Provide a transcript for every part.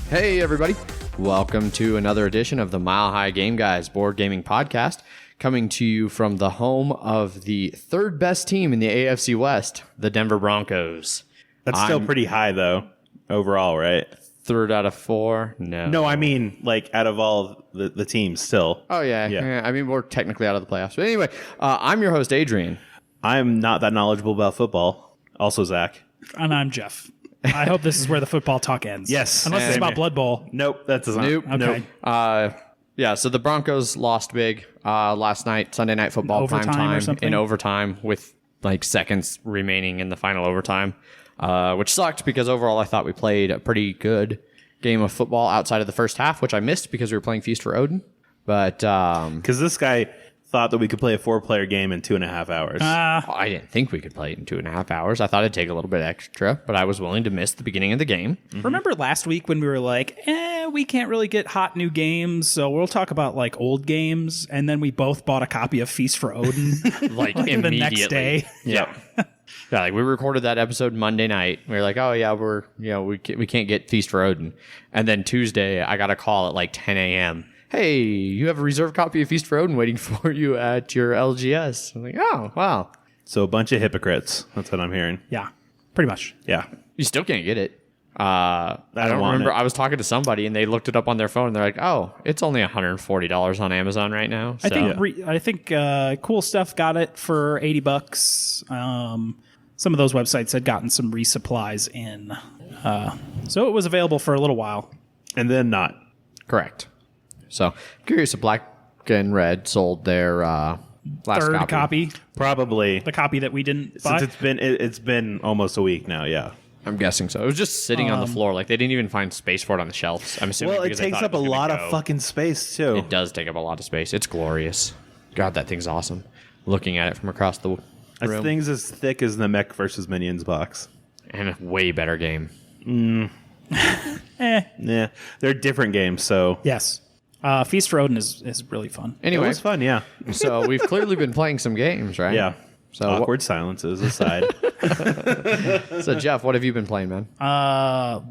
Hey, everybody. Welcome to another edition of the Mile High Game Guys board gaming podcast, coming to you from the home of the third best team in the AFC West, the Denver Broncos. That's still pretty high, though, overall, right? Third out of four? No. No, I mean, like, out of all the teams still. Oh, yeah. I mean, we're technically out of the playoffs. But anyway, I'm your host, Adrian. I'm not that knowledgeable about football. Also, Zach. And I'm Jeff. I hope this is where the football talk ends. Yes. Unless it's about Blood Bowl. Nope, that does not. Nope. Okay. Nope. So the Broncos lost big last night, Sunday Night Football Overtime prime time or something? in overtime with like seconds remaining in the final overtime, which sucked because overall I thought we played a pretty good game of football outside of the first half, which I missed because we were playing Feast for Odin. But Because this guy thought that we could play a 4-player game in 2.5 hours. I didn't think we could play it in 2.5 hours. I thought it'd take a little bit extra, but I was willing to miss the beginning of the game. Remember last week when we were like, we can't really get hot new games, so we'll talk about like old games, and then we both bought a copy of Feast for Odin Like the next day. Yeah. Yeah, like we recorded that episode Monday night. We were like, oh yeah, we can't get Feast for Odin. And then Tuesday, I got a call at like 10 a.m. Hey, you have a reserved copy of Feast for Odin waiting for you at your LGS. I'm like, oh, wow. So a bunch of hypocrites. That's what I'm hearing. Yeah, pretty much. Yeah. You still can't get it. I don't want remember. it. I was talking to somebody and they looked it up on their phone and they're like, oh, it's only $140 on Amazon right now. So. I think Cool Stuff got it for $80. Some of those websites had gotten some resupplies in. So it was available for a little while. And then not. Correct. So, curious if Black and Red sold their last Third copy. Probably. The copy that we didn't buy. Since it's been almost a week now, yeah. I'm guessing so. It was just sitting on the floor. Like, they didn't even find space for it on the shelves. I'm assuming Well, it because they takes thought up a was gonna lot go. of fucking space, too. It does take up a lot of space. It's glorious. God, that thing's awesome. Looking at it from across the That room. thing's as thick as the Mech versus Minions box. And a way better game. Yeah. They're different games, so... Yes. Feast for Odin is really fun. It Anyway, was fun, yeah. so we've clearly been playing some games, right? Yeah. So, Awkward silences aside. so Jeff, what have you been playing, man?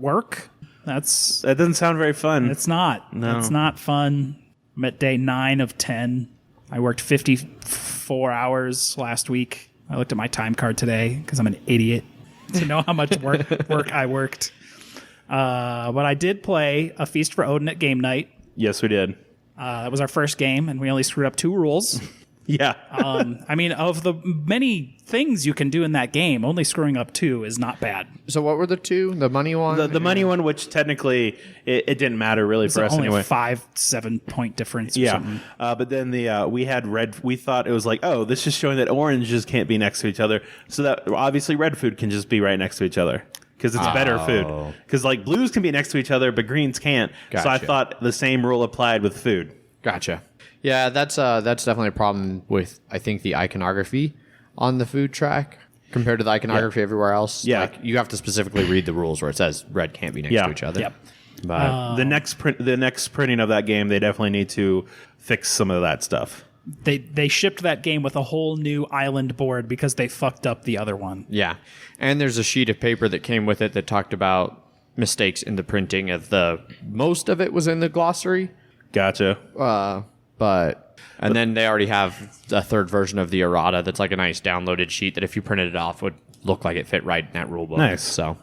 Work. That's That doesn't sound very fun. it's not. No. It's not fun. I'm at day 9 of 10. I worked 54 hours last week. I looked at my time card today because I'm an idiot to know how much work I worked. But I did play a Feast for Odin at game night. Yes, we did. That was our first game, and we only screwed up 2 rules. Yeah. I mean, of the many things you can do in that game, only screwing up 2 is not bad. So what were the two? The money one? the money one, which technically it didn't matter really for us Only anyway. a 5-7 point difference or Yeah. something. But then we had red. We thought it was like, oh, this is showing that oranges can't be next to each other. So that obviously red food can just be right next to each other. Because it's better food. Because like blues can be next to each other, but greens can't. So I Gotcha. thought the same rule applied with food. Gotcha. Yeah, that's definitely a problem with, I think, the iconography on the food track compared to the iconography everywhere else. Yeah. Like, you have to specifically read the rules where it says red can't be next Yeah. to each other. Yep. But The next printing of that game, they definitely need to fix some of that stuff. They shipped that game with a whole new island board because they fucked up the other one. yeah. And there's a sheet of paper that came with it that talked about mistakes in the printing of most of it was in the glossary. Gotcha. And then they already have a third version of the errata that's like a nice downloaded sheet that if you printed it off would look like it fit right in that rule book. Nice. So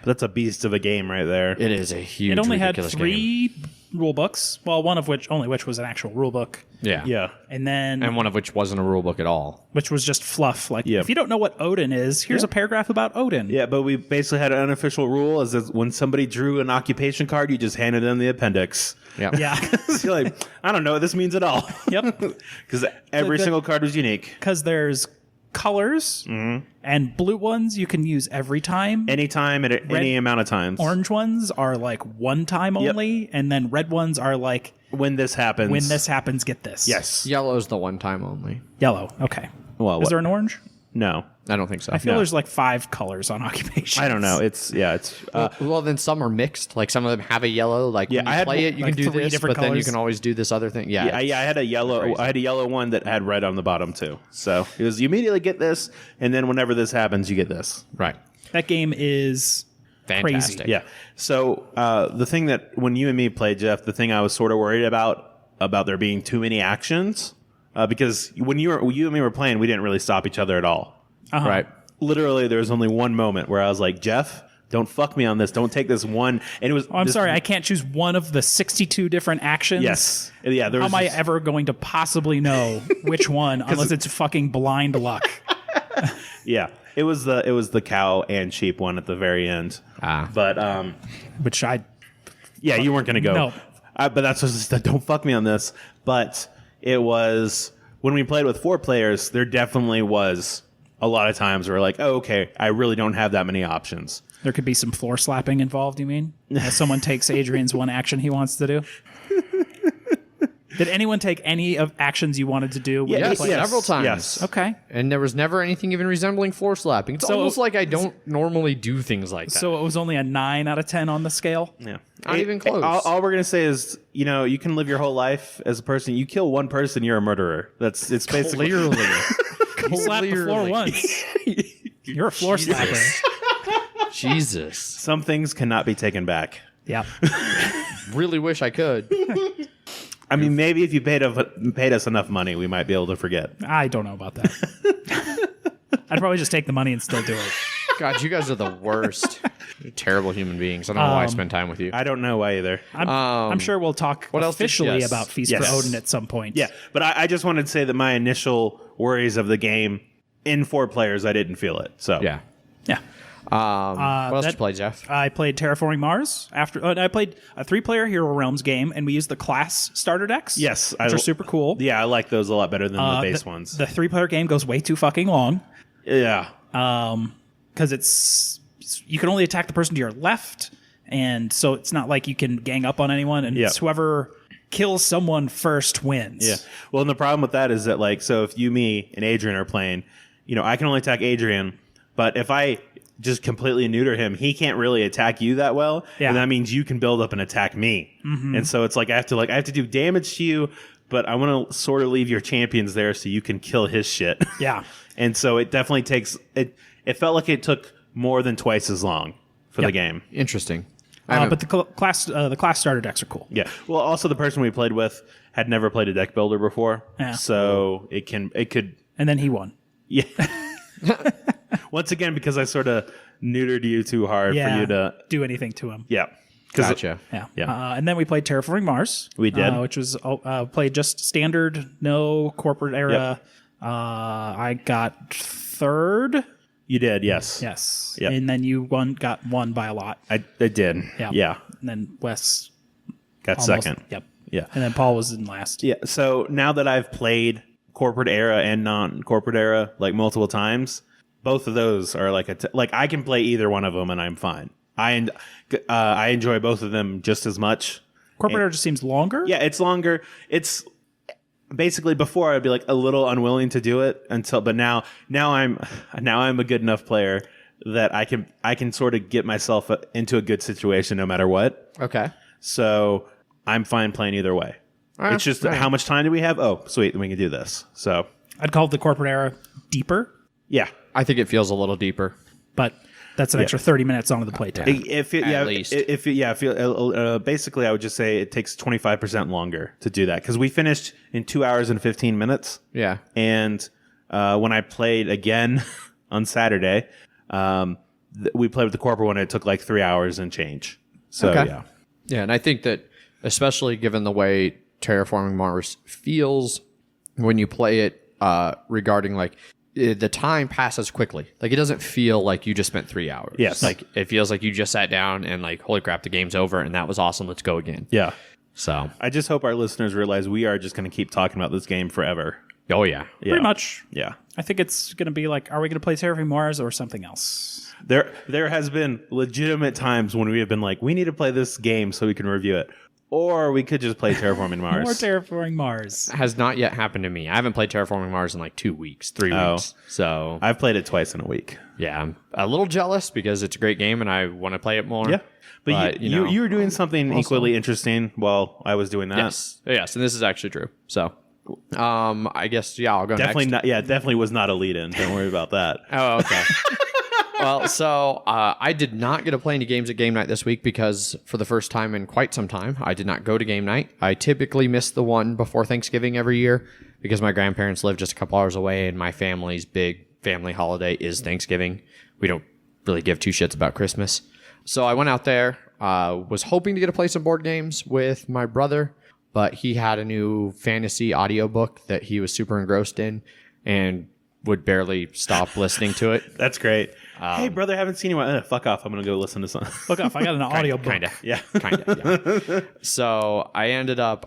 That's a beast of a game right there. it is a huge, It only had ridiculous 3 game. rule books. Well, one of which was an actual rule book, Yeah. Yeah. and then And one of which wasn't a rule book at all. which was just fluff. Like, Yeah. if you don't know what Odin is, here's a paragraph about Odin. Yeah, but we basically had an unofficial rule is that when somebody drew an occupation card, you just handed them the appendix. Yeah. Yeah. So you're like, I don't know what this means at all. Yep. Because every single card was unique. Because there's colors and blue ones you can use every time. Anytime, at any amount of times. Orange ones are like one time only, and then red ones are like When this happens. when this happens, get this. Yes. Yellow's the one time only. Yellow. Okay. Well, Is there an orange? No. I don't think so. I feel there's like 5 colors on occupation. I don't know. It's well, then some are mixed. Like some of them have a yellow. Like when I you had play it, you like can do 3 this, different but then you colors. can always do this other thing. Yeah. I had a yellow. crazy. I had a yellow one that had red on the bottom too. So it was you immediately get this, and then whenever this happens, you get this. Right. That game is Fantastic. Yeah. So the thing that when you and me played, Jeff, the thing I was sort of worried about there being too many actions, because when you and me were playing, we didn't really stop each other at all. Right. Literally, there was only one moment where I was like, Jeff, don't fuck me on this. Don't take this one. And it was. I'm sorry, I can't choose one of the 62 different actions. Yes. Yeah. How am I ever going to possibly know which one unless it's fucking blind luck? Yeah. It was the cow and sheep one at the very end. But Which I. yeah, you weren't going to go. No. But that's just don't fuck me on this. But it was when we played with 4 players, there definitely was a lot of times where like, oh, okay, I really don't have that many options. There could be some floor slapping involved, you mean? As someone takes Adrian's one action he wants to do? Did anyone take any of actions you wanted to do? When you Yes, played? several times. Yes. Okay. And there was never anything even resembling floor slapping. It's So- almost like I don't normally do things like that. So it was only a 9 out of 10 on the scale? Yeah. Not even close. All we're gonna say is, you can live your whole life as a person. You kill one person, you're a murderer. It's basically Clearly. You slapped the floor once. You're a floor slapper. Jesus. some things cannot be taken back. Yeah. Really wish I could. I mean, maybe if you paid us enough money, we might be able to forget. I don't know about that. I'd probably just take the money and still do it. God, you guys are the worst. You're terrible human beings. I don't know why I spend time with you. I don't know why either. I'm sure we'll talk what else did- officially yes. about Feast Yes. for Odin at some point. Yeah, but I just wanted to say that my initial worries of the game in 4 players, I didn't feel it. So Yeah. Yeah. What else did that- you play, Jeff? I played Terraforming Mars. I played a 3-player Hero Realms game, and we used the class starter decks. Yes, which are super cool. Yeah, I like those a lot better than the base ones. The 3-player game goes way too fucking long Yeah, because you can only attack the person to your left, and so it's not like you can gang up on anyone. And Yeah. it's whoever kills someone first wins. yeah. Well, and the problem with that is that so if you, me, and Adrian are playing, I can only attack Adrian, but if I just completely neuter him, he can't really attack you that well. Yeah. And that means you can build up and attack me. Mm-hmm. And so it's I have to do damage to you, but I want to sort of leave your champions there so you can kill his shit. Yeah. And so it definitely takes it. It felt like it took more than twice as long for the game. Interesting. But the class starter decks are cool. Yeah. Well, also the person we played with had never played a deck builder before, Yeah. so it could. And then he won. Yeah. Once again, because I sort of neutered you too hard Yeah. for you to. do anything to him. Yeah. Gotcha. Yeah. Yeah. And then we played Terraforming Mars. We did. Which was played just standard, no corporate era. I got 3rd. You did, yes. Yes. Yep. And then you got one by a lot. I did. Yeah. Yeah. And then Wes Got almost, second. Yep. Yeah. And then Paul was in last. Yeah. So now that I've played corporate era and non-corporate era multiple times, both of those are I can play either one of them and I'm fine. I enjoy both of them just as much. Corporate era just seems longer. Yeah, it's longer. It's basically before I'd be a little unwilling to do it but now I'm a good enough player that I can sort of get myself into a good situation no matter what. Okay. So I'm fine playing either way. right, It's just all right. how much time do we have? Oh, sweet, then we can do this. So I'd call the corporate era deeper, yeah. I think it feels a little deeper. but that's an extra 30 minutes onto the playtime. Basically, I would just say it takes 25% longer to do that because we finished in 2 hours and 15 minutes. Yeah. And when I played again on Saturday, we played with the corporate one. And it took 3 hours and change. So Okay. yeah, Yeah, and I think that especially given the way Terraforming Mars feels when you play it regarding the time passes quickly. It doesn't feel like you just spent 3 hours. Yes. It feels like you just sat down and holy crap, the game's over and that was awesome. Let's go again. yeah. So, I just hope our listeners realize we are just going to keep talking about this game forever. oh yeah. Yeah. Pretty much. Yeah. I think it's going to be are we going to play Terraforming Mars or something else? There has been legitimate times when we have been we need to play this game so we can review it. Or we could just play Terraforming Mars. More Terraforming Mars. Has not yet happened to me. I haven't played Terraforming Mars in 2 weeks, 3 Oh. weeks. So, I've played it twice in a week. yeah, I'm a little jealous because it's a great game and I want to play it more. Yeah. But But, you were doing something equally interesting while I was doing that. Yes, and this is actually true. So, I guess I'll go Definitely next. not. Yeah, definitely was not a lead in. Don't worry about that. Oh, okay. Well, so I did not get to play any games at game night this week because for the first time in quite some time, I did not go to game night. I typically miss the one before Thanksgiving every year because my grandparents live just a couple hours away and my family's big family holiday is Thanksgiving. We don't really give two shits about Christmas. So I went out there, was hoping to get to play some board games with my brother, but he had a new fantasy audiobook that he was super engrossed in and would barely stop listening to it. That's great. Hey, brother, haven't seen you. Fuck off. I'm going to go listen to something. Fuck off. I got an audio book. Kind of. Yeah. Kind of, yeah. So I ended up,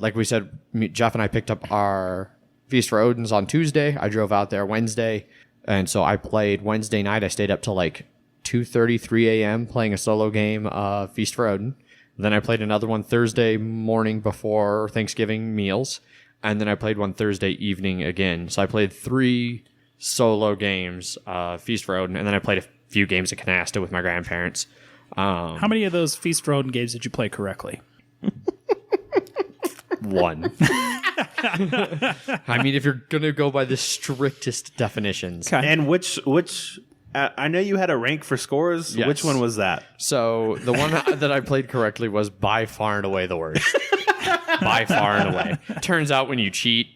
like we said, Jeff and I picked up our Feast for Odin's on Tuesday. I drove out there Wednesday. And so I played Wednesday night. I stayed up till like 2:30, 3 a.m. playing a solo game of Feast for Odin. Then I played another one Thursday morning before Thanksgiving meals. And then I played one Thursday evening again. So I played 3 solo games, Feast for Odin, and then I played a few games of Canasta with my grandparents. How many of those Feast for Odin games did you play correctly? 1. I mean, if you're going to go by the strictest definitions. Okay. And which I know you had a rank for scores. Yes. Which one was that? So the one that I played correctly was by far and away the worst. By far and away. Turns out when you cheat,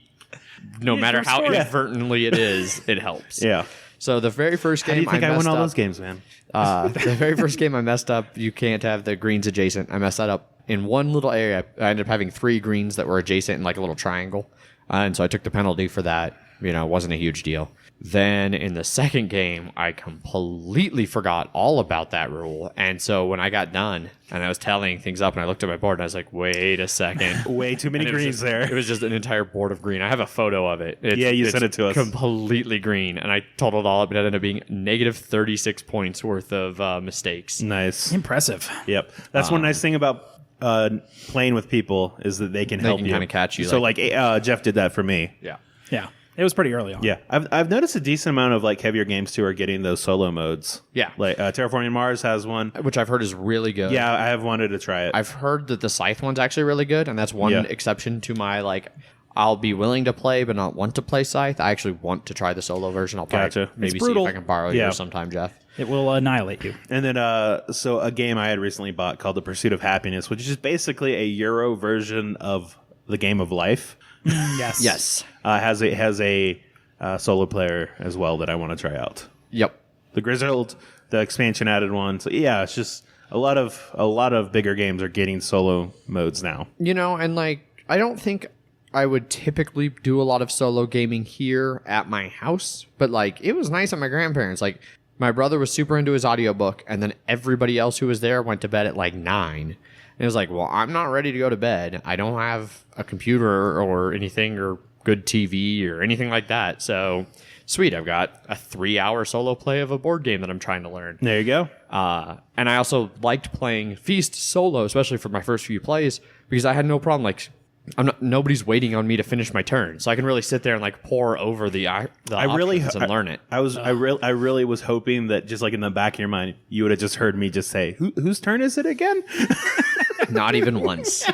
no matter how inadvertently it is, it helps. Yeah. So the very first game How do you think I won messed all up, those games, man? the very first game I messed up, you can't have the greens adjacent. I messed that up in one little area. I ended up having 3 greens that were adjacent in like a little triangle. And so I took the penalty for that. You know, it wasn't a huge deal. Then in the second game, I completely forgot all about that rule. And so when I got done and I was tallying things up and I looked at my board and I was like, wait a second. Way too many And it was greens just- there. It was just an entire board of green. I have a photo of it. Yeah, you sent it to us. Completely green. And I totaled all up. It ended up being negative 36 points worth of mistakes. Nice. Impressive. Yep. That's one nice thing about playing with people is that they can help can you. kinda catch you, So like Jeff did that for me. Yeah. Yeah. It was pretty early on. Yeah, I've noticed a decent amount of like heavier games too are getting those solo modes. Yeah. Like Terraforming Mars has one. Which I've heard is really good. Yeah, I have wanted to try it. I've heard that the Scythe one's actually really good, and that's one Yeah. exception to my like. I'll be willing to play, but not want to play Scythe. I actually want to try the solo version. I'll probably Gotcha. maybe It's see if brutal. I can borrow Yeah. yours sometime, Jeff. It will annihilate you. And then, so a game I had recently bought called The Pursuit of Happiness, which is basically a Euro version of the game of life. Yes. Yes. Has a solo player as well that I want to try out. Yep. The Grizzled, the expansion added one. So yeah, it's just a lot of bigger games are getting solo modes now. You know, and like I don't think I would typically do a lot of solo gaming here at my house, but like it was nice at my grandparents'. Like my brother was super into his audiobook, and then everybody else who was there went to bed at like 9. And it was like, well, I'm not ready to go to bed. I don't have a computer or anything or good TV or anything like that. So sweet, I've got a 3-hour solo play of a board game that I'm trying to learn. There you go. And I also liked playing Feast solo, especially for my first few plays, because I had no problem. Like, nobody's waiting on me to finish my turn, so I can really sit there and like pour over the options and learn it. I really was hoping that just like in the back of your mind, you would have just heard me just say, "Whose turn is it again?" Not even once.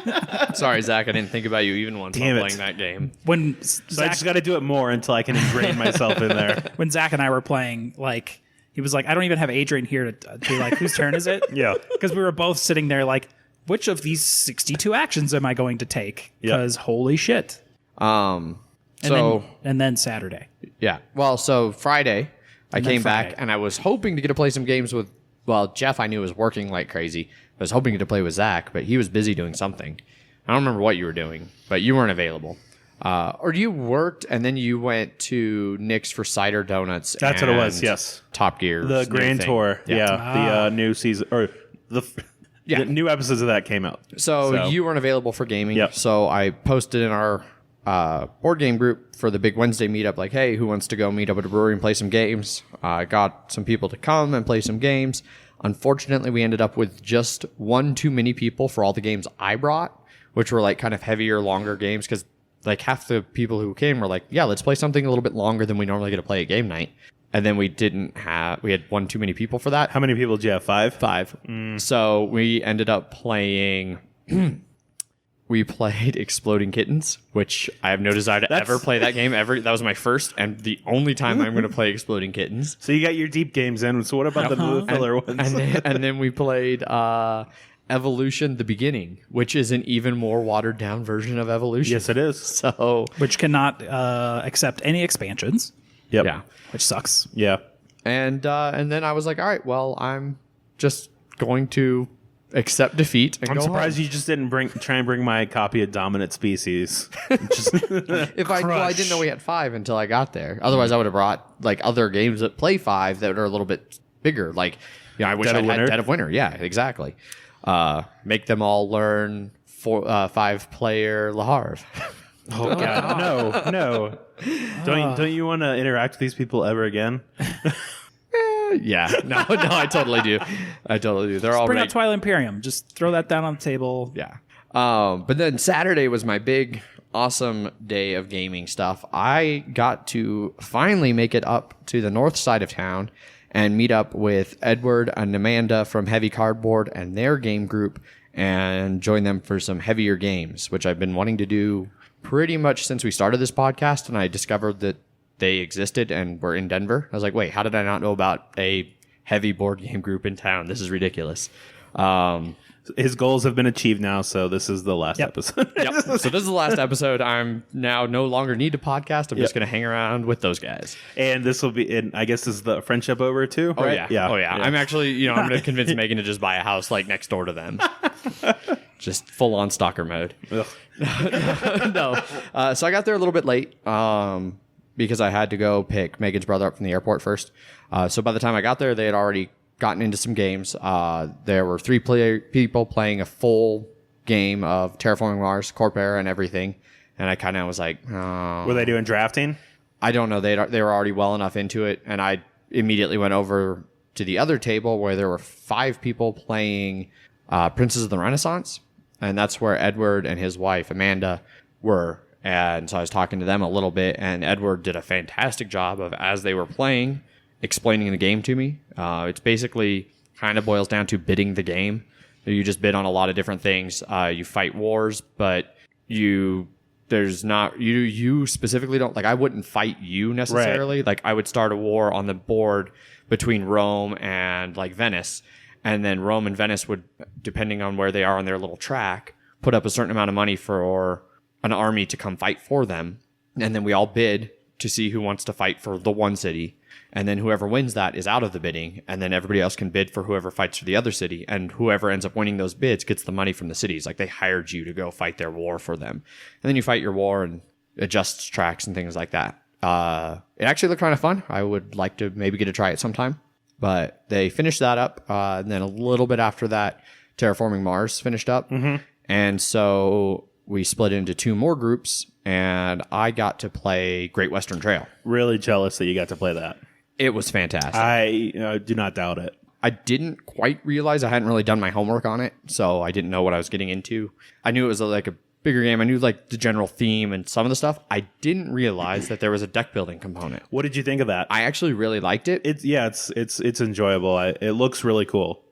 Sorry, Zach, I didn't think about you even once Damn while it. playing that game. When So I Zach, just got to do it more until I can ingrain myself in there. when Zach and I were playing, like he was like, I don't even have Adrian here to be like, whose turn is it? Yeah. Because we were both sitting there like, which of these 62 actions am I going to take? Because holy shit. And then Saturday. Yeah. Well, so Friday, I came Friday. back and I was hoping to get to play some games with. Well, Jeff, I knew was working like crazy. I was hoping to get to play with Zach, but he was busy doing something. I don't remember what you were doing, but you weren't available. Or you worked and then you went to Nick's for cider donuts. That's what it was, and yes. Top Gear. The Grand Tour. Yeah. The new season or the new episodes of that came out. So you weren't available for gaming. Yep. So I posted in our board game group for the big Wednesday meetup, like, hey, who wants to go meet up at a brewery and play some games? I got some people to come and play some games. Unfortunately, we ended up with just one too many people for all the games I brought, which were like kind of heavier, longer games because like half the people who came were like, yeah, let's play something a little bit longer than we normally get to play at game night. And then we had one too many people for that. How many people did you have? 5? 5. So we ended up playing we played Exploding Kittens, which I have no desire to ever play that game ever. That was my first and the only time I'm going to play Exploding Kittens. So you got your deep games in. So what about the filler ones? And then we played Evolution: The Beginning, which is an even more watered down version of Evolution. Yes, it is. So Which cannot accept any expansions, Yep. yeah, which sucks. Yeah. and then I was like, all right, well, I'm just going to accept defeat. And I'm go surprised home. you just didn't try and bring my copy of Dominant Species. Just, I didn't know we had 5 until I got there. Otherwise, I would have brought like other games that play 5 that are a little bit bigger. Like, I wish I had Dead of Winter. Yeah, exactly. Make them all learn 5-player Le Havre. oh God, no. Don't you want to interact with these people ever again? Yeah, no, I totally do. They're all Bring ready. out Twilight Imperium. Just throw that down on the table. Yeah. But then Saturday was my big, awesome day of gaming stuff. I got to finally make it up to the north side of town and meet up with Edward and Amanda from Heavy Cardboard and their game group and join them for some heavier games, which I've been wanting to do pretty much since we started this podcast. And I discovered that they existed and were in Denver. I was like, wait, how did I not know about a heavy board game group in town? This is ridiculous. His goals have been achieved now, so this is the last episode. Yep. So this is the last episode. I'm now no longer need to podcast. I'm just going to hang around with those guys. And this will be, and I guess is the friendship over too, Oh, right? yeah. Oh, yeah. I'm actually, I'm going to convince Megan to just buy a house like next door to them. Just full on stalker mode. No. So I got there a little bit late because I had to go pick Megan's brother up from the airport first. So by the time I got there, they had already gotten into some games. There were 3 people playing a full game of Terraforming Mars, Corpera, and everything. And I kind of was like, oh. Were they doing drafting? I don't know. They were already well enough into it. And I immediately went over to the other table where there were 5 people playing Princes of the Renaissance. And that's where Edward and his wife, Amanda, were. And so I was talking to them a little bit. And Edward did a fantastic job of, as they were playing, explaining the game to me. It's basically kind of boils down to bidding the game. You just bid on a lot of different things. You fight wars, but you specifically don't, like, I wouldn't fight you necessarily. Right. Like, I would start a war on the board between Rome and like Venice, and then Rome and Venice would, depending on where they are on their little track, put up a certain amount of money for an army to come fight for them, and then we all bid to see who wants to fight for the one city. And then whoever wins that is out of the bidding, and then everybody else can bid for whoever fights for the other city, and whoever ends up winning those bids gets the money from the cities. Like, they hired you to go fight their war for them. And then you fight your war and adjust tracks and things like that. It actually looked kind of fun. I would like to maybe get to try it sometime. But they finished that up, and then a little bit after that, Terraforming Mars finished up. Mm-hmm. And so we split into 2 more groups, and I got to play Great Western Trail. Really jealous that you got to play that. It was fantastic. I do not doubt it. I didn't quite realize I hadn't really done my homework on it, so I didn't know what I was getting into. I knew it was like a bigger game. I knew like the general theme and some of the stuff. I didn't realize that there was a deck building component. What did you think of that? I actually really liked it. It's enjoyable. It looks really cool.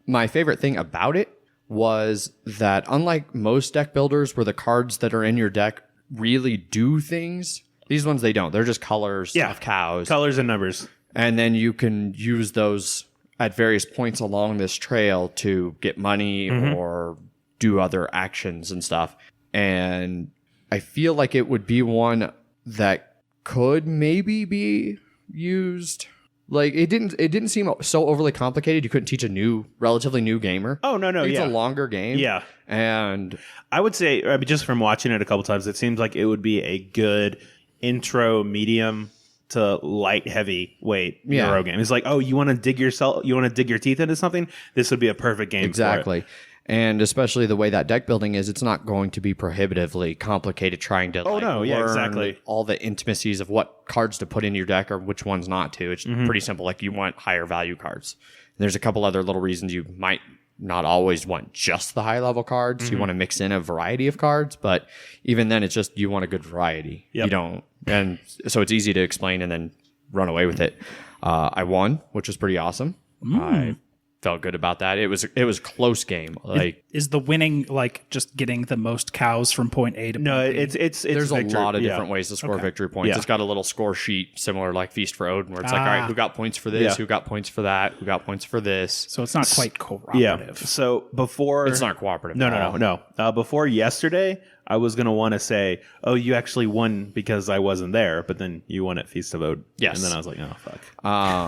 My favorite thing about it was that, unlike most deck builders where the cards that are in your deck really do things, these ones, they don't. They're just colors of cows. Colors and numbers. And then you can use those at various points along this trail to get money or do other actions and stuff. And I feel like it would be one that could maybe be used. Like, it didn't seem so overly complicated. You couldn't teach a relatively new gamer. Oh, no, It's a longer game. Yeah. And I would say, just from watching it a couple times, it seems like it would be a good intro medium to light heavyweight Euro game. It's like, oh, you want to dig your teeth into something? This would be a perfect game. Exactly. For it. And especially the way that deck building is, it's not going to be prohibitively complicated trying to learn all the intimacies of what cards to put in your deck or which ones not to. It's pretty simple. Like, you want higher value cards. And there's a couple other little reasons you might not always want just the high level cards. You want to mix in a variety of cards, but even then, it's just you want a good variety. Yep. You don't, and so it's easy to explain and then run away with it. I won, which was pretty awesome. I felt good about that. It was a close game. Like Is the winning like just getting the most cows from point A to No, point B? it's there's victory. a lot of Yeah. different ways to score victory points. Yeah. It's got a little score sheet similar like Feast for Odin, where it's like, all right, who got points for this? Yeah. Who got points for that? Who got points for this? So it's not quite cooperative. Yeah. So before It's not cooperative. No, at all. no. Before yesterday, I was gonna want to say, "Oh, you actually won because I wasn't there," but then you won at Feast of Odin. Yes. And then I was like, "Oh, fuck."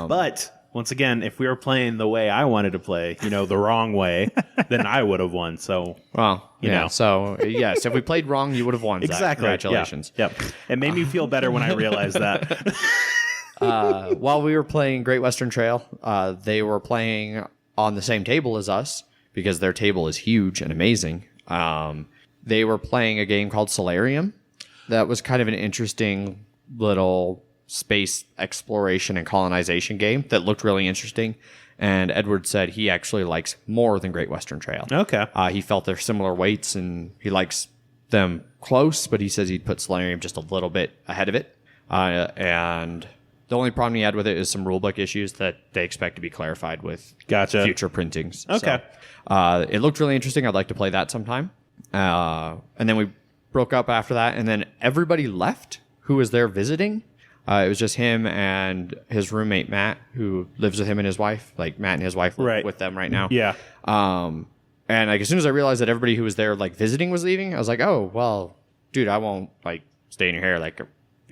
But once again, if we were playing the way I wanted to play, the wrong way, then I would have won. So Well, You yeah. know. So yes, if we played wrong, you would have won. Zach. exactly. Congratulations. Yeah. Yep. It made me feel better when I realized that. While we were playing Great Western Trail, they were playing on the same table as us because their table is huge and amazing. They were playing a game called Solarium. That was kind of an interesting little space exploration and colonization game that looked really interesting. And Edward said he actually likes more than Great Western Trail. Okay. He felt they're similar weights and he likes them close, but he says he'd put Solarium just a little bit ahead of it. And the only problem he had with it is some rulebook issues that they expect to be clarified with Gotcha. future printings. Okay. So, it looked really interesting. I'd like to play that sometime. And then we broke up after that, and then everybody left who was there visiting. It was just him and his roommate, Matt, who lives with him and his wife. Like, Matt and his wife live Right. with them right now. Yeah. And like as soon as I realized that everybody who was there like visiting was leaving, I was like, oh well, dude, I won't like stay in your hair. Like,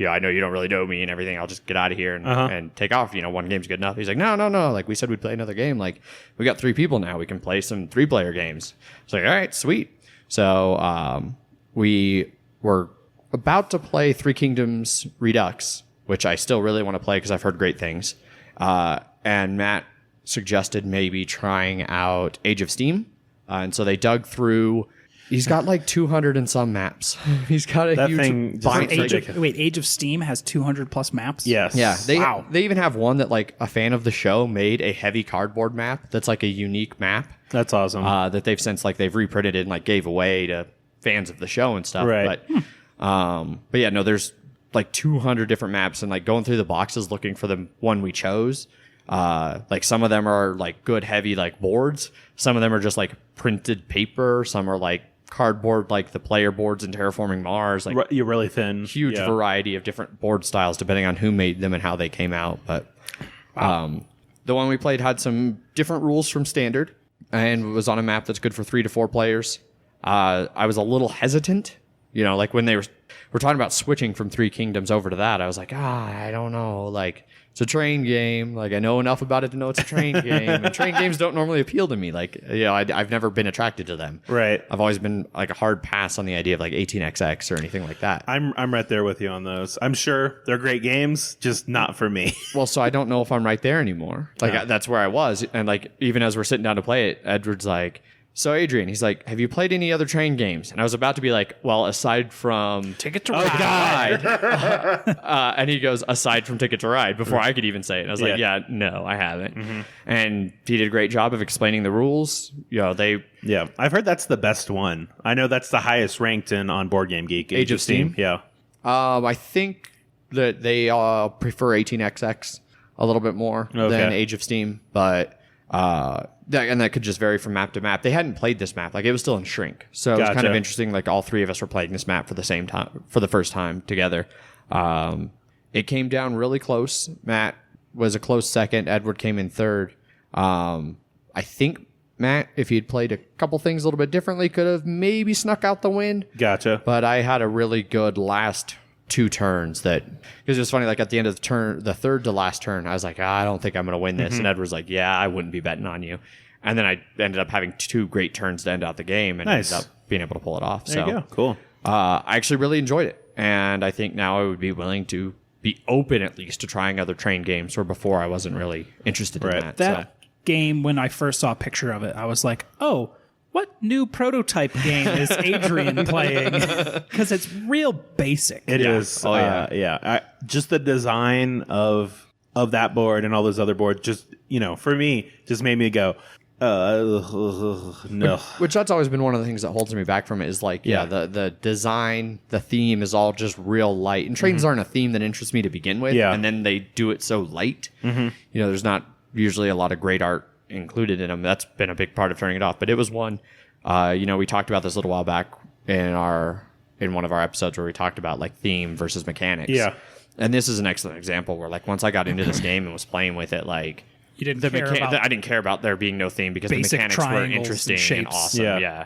I know you don't really know me and everything. I'll just get out of here and take off. One game's good enough. He's like, no. Like we said, we'd play another game. Like we got 3 people now. We can play some 3-player games. It's like, all right, sweet. So we were about to play Three Kingdoms Redux, which I still really want to play because I've heard great things. And Matt suggested maybe trying out Age of Steam. And so they dug through. He's got like 200 and some maps. He's got a That huge thing just binder. looks ridiculous. Age of Steam has 200 plus maps? Yes. Yeah, Wow. they even have one that like a fan of the show made a heavy cardboard map that's like a unique map That's awesome. that they've since like they've reprinted and like gave away to fans of the show and stuff. Right. But yeah, no, there's like 200 different maps and like going through the boxes looking for the one we chose. Like some of them are like good heavy like boards. Some of them are just like printed paper. Some are like cardboard, like the player boards in Terraforming Mars. Like You're really thin. huge Yeah. variety of different board styles depending on who made them and how they came out. But the one we played had some different rules from standard and was on a map that's good for 3 to 4 players. I was a little hesitant, like when we're talking about switching from Three Kingdoms over to that. I was like, I don't know. Like it's a train game. Like I know enough about it to know it's a train game. And train games don't normally appeal to me. Like, I've never been attracted to them. Right. I've always been like a hard pass on the idea of like 18xx or anything like that. I'm right there with you on those. I'm sure they're great games, just not for me. Well, so I don't know if I'm right there anymore. Like that's where I was, and like even as we're sitting down to play it, Edward's like, "So Adrian," he's like, "Have you played any other train games?" And I was about to be like, "Well, aside from Ticket to Ride. and he goes, "Aside from Ticket to Ride," before I could even say it. And I was like, "Yeah, no, I haven't." And he did a great job of explaining the rules. They Yeah, I've heard that's the best one. I know that's the highest ranked on Board Game Geek. Age of Steam? Yeah. I think that they prefer 18xx a little bit more than Age of Steam, but that could just vary from map to map. They hadn't played this map; like it was still in Shrink, so it was kind of Gotcha. interesting. Like all 3 of us were playing this map for the same time for the first time together. It came down really close. Matt was a close second. Edward came in third. I think Matt, if he'd played a couple things a little bit differently, could have maybe snuck out the win. Gotcha. But I had a really good last 2 turns because it was funny. Like at the end of the third to last turn, I was like, I don't think I'm going to win this. And Edward's like, yeah, I wouldn't be betting on you. And then I ended up having 2 great turns to end out the game and Nice. ended up being able to pull it off. There you go. Cool. I actually really enjoyed it. And I think now I would be willing to be open at least to trying other train games where before I wasn't really interested in that. That game, when I first saw a picture of it, I was like, oh, what new prototype game is Adrian playing? Because it's real basic. It is. Oh, yeah. Yeah. Just the design of that board and all those other boards, just for me, just made me go, no. Which that's always been one of the things that holds me back from it is like, the design, the theme is all just real light. And trains aren't a theme that interests me to begin with. Yeah. And then they do it so light. There's not usually a lot of great art included in them. That's been a big part of turning it off. But it was one, we talked about this a little while back in one of our episodes where we talked about like theme versus mechanics. Yeah. And this is an excellent example where like once I got into this game and was playing with it, like You didn't care about I didn't care about there being no theme because the basic mechanics were triangles and interesting and shapes. awesome. Yeah.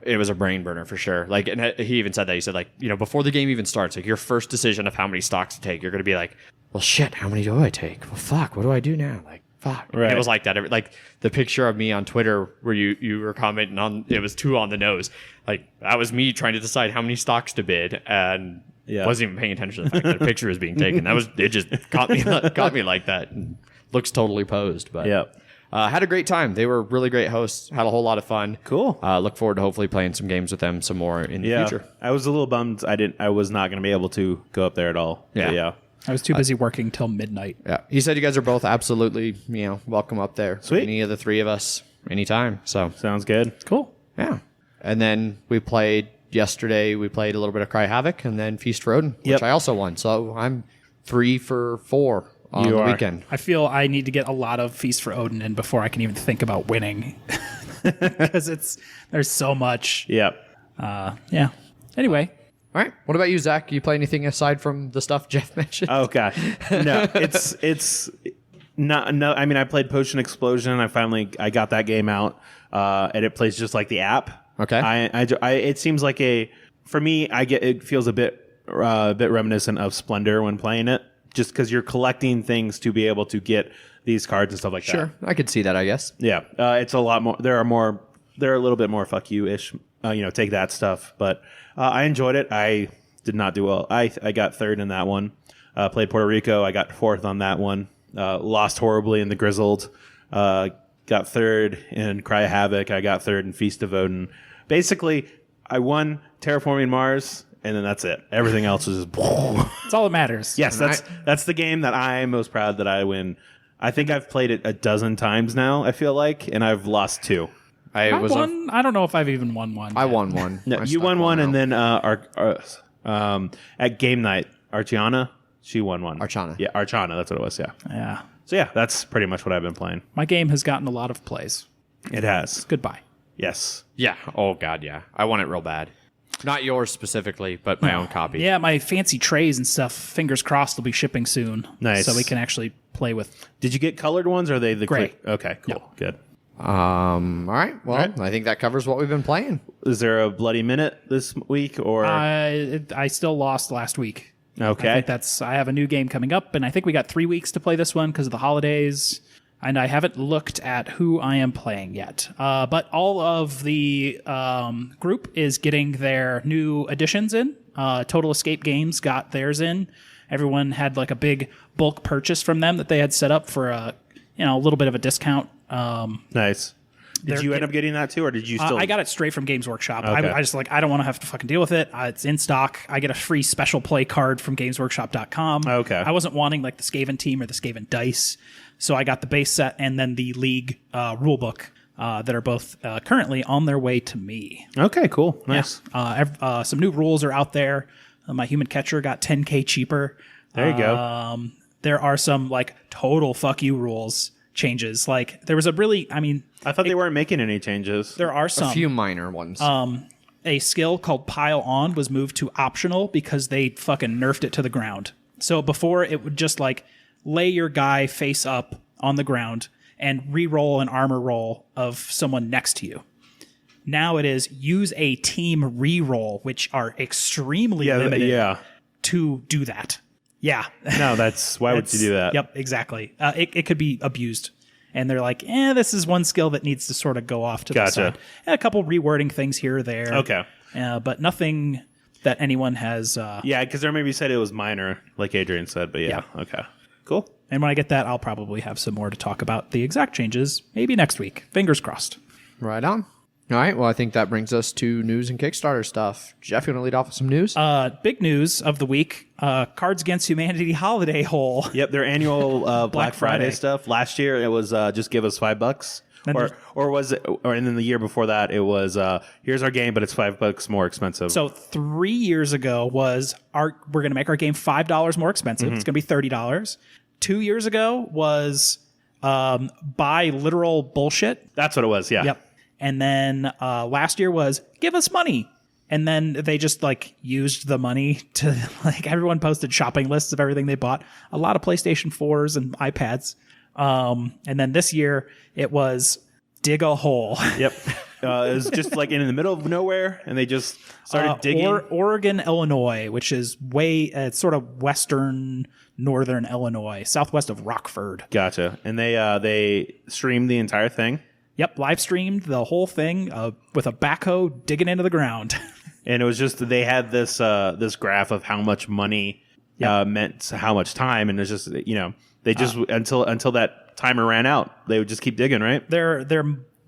It was a brain burner for sure. Like, and he even said that. He said, like, before the game even starts, like, your first decision of how many stocks to take, you're going to be like, well, shit, how many do I take? Well, fuck, what do I do now? Like, fuck. Right. It was like that. Like, the picture of me on Twitter where you were commenting on, it was 2 on the nose. Like, that was me trying to decide how many stocks to bid, and wasn't even paying attention to the fact that a picture was being taken. It just caught me like that. And looks totally posed, but had a great time. They were really great hosts. Had a whole lot of fun. Cool. Look forward to hopefully playing some games with them some more in the future. I was a little bummed. I was not going to be able to go up there at all. Yeah. I was too busy working till midnight. Yeah. He said you guys are both absolutely, welcome up there. Sweet. Any of the 3 of us, anytime. So Sounds good. Cool. yeah. And then yesterday we played a little bit of Cry Havoc and then Feast for Odin, which I also won. So I'm 3 for 4 on the weekend. I feel I need to get a lot of Feast for Odin in before I can even think about winning. Because there's so much. Yep. Yeah. Anyway. All right. What about you, Zach? You play anything aside from the stuff Jeff mentioned? Oh god, no. It's not. No, I mean, I played Potion Explosion. I got that game out, and it plays just like the app. Okay. It seems like for me, it feels a bit reminiscent of Splendor when playing it, just because you're collecting things to be able to get these cards and stuff like that. Sure, I could see that, I guess. Yeah, it's a lot more. They're a little bit more fuck you ish. Take that stuff. But I enjoyed it. I did not do well. I got 3rd in that one. Played Puerto Rico. I got 4th on that one. Lost horribly in the Grizzled. Got 3rd in Cry Havoc. I got 3rd in Feast of Odin. Basically, I won Terraforming Mars, and then that's it. Everything else was just. That's all that matters. Yes, that's the game that I'm most proud that I win. I think I've played it a dozen times now, I feel like, and I've lost 2. I don't know if I've even won one. I won one. No, you won one, and then at game night, Archiana, she won one. Archana. Yeah, Archana, that's what it was, yeah. Yeah. So yeah, that's pretty much what I've been playing. My game has gotten a lot of plays. It has. Goodbye. Yes. Yeah. Oh, God, yeah. I want it real bad. Not yours specifically, but my own copy. Yeah, my fancy trays and stuff, fingers crossed, will be shipping soon. Nice. So we can actually play with. Did you get colored ones, or are they the Gray. Okay, cool. Yep. Good. All right. Well, All right. I think that covers what we've been playing. Is there a bloody minute this week, or I still lost last week. okay? I think I have a new game coming up, and I think we got 3 weeks to play this one because of the holidays. And I haven't looked at who I am playing yet. But all of the group is getting their new additions in. Total Escape Games got theirs in. Everyone had like a big bulk purchase from them that they had set up for a little bit of a discount. Nice. Did you end up getting that too, or did you still? I got it straight from Games Workshop. Okay. I just I don't want to have to fucking deal with it. It's in stock. I get a free special play card from GamesWorkshop.com. Okay. I wasn't wanting like the Skaven team or the Skaven dice, so I got the base set and then the League rulebook that are both currently on their way to me. Okay, cool, nice. Some new rules are out there. My Human Catcher got 10K cheaper. There you go. There are some like total fuck you rules changes. Like there was a really, I thought they weren't making any changes. there are some. A few minor ones. A skill called Pile On was moved to optional because they fucking nerfed it to the ground. So before it would just like lay your guy face up on the ground and re-roll an armor roll of someone next to you. Now it is use a team re-roll, which are extremely limited to do that. Yeah. No, that's why would you do that? Yep, exactly. It could be abused. And they're like, this is one skill that needs to sort of go off to the side. And a couple rewording things here or there. Okay. But nothing that anyone has. Yeah, because there maybe said it was minor, like Adrian said. But yeah. Okay. Cool. And when I get that, I'll probably have some more to talk about the exact changes, maybe next week. Fingers crossed. Right on. All right. Well, I think that brings us to news and Kickstarter stuff. Jeff, you want to lead off with some news? Big news of the week: Cards Against Humanity holiday hole. Yep, their annual Black Friday stuff. Last year it was just give us $5, or was it? Or and then the year before that it was here's our game, but it's $5 more expensive. So 3 years ago was we're going to make our game $5 more expensive. It's going to be $30. 2 years ago was buy literal bullshit. That's what it was. Yeah. Yep. And then last year was give us money. And then they just like used the money to like everyone posted shopping lists of everything they bought. A lot of PlayStation 4s and iPads. And then this year it was dig a hole. Yep. It was just like in the middle of nowhere, and they just started digging. Oregon, Illinois, which is it's sort of western, northern Illinois, southwest of Rockford. Gotcha. And they streamed the entire thing. Yep, live streamed the whole thing with a backhoe digging into the ground. And it was just they had this this graph of how much money meant how much time, and it's just they just until that timer ran out, they would just keep digging, right?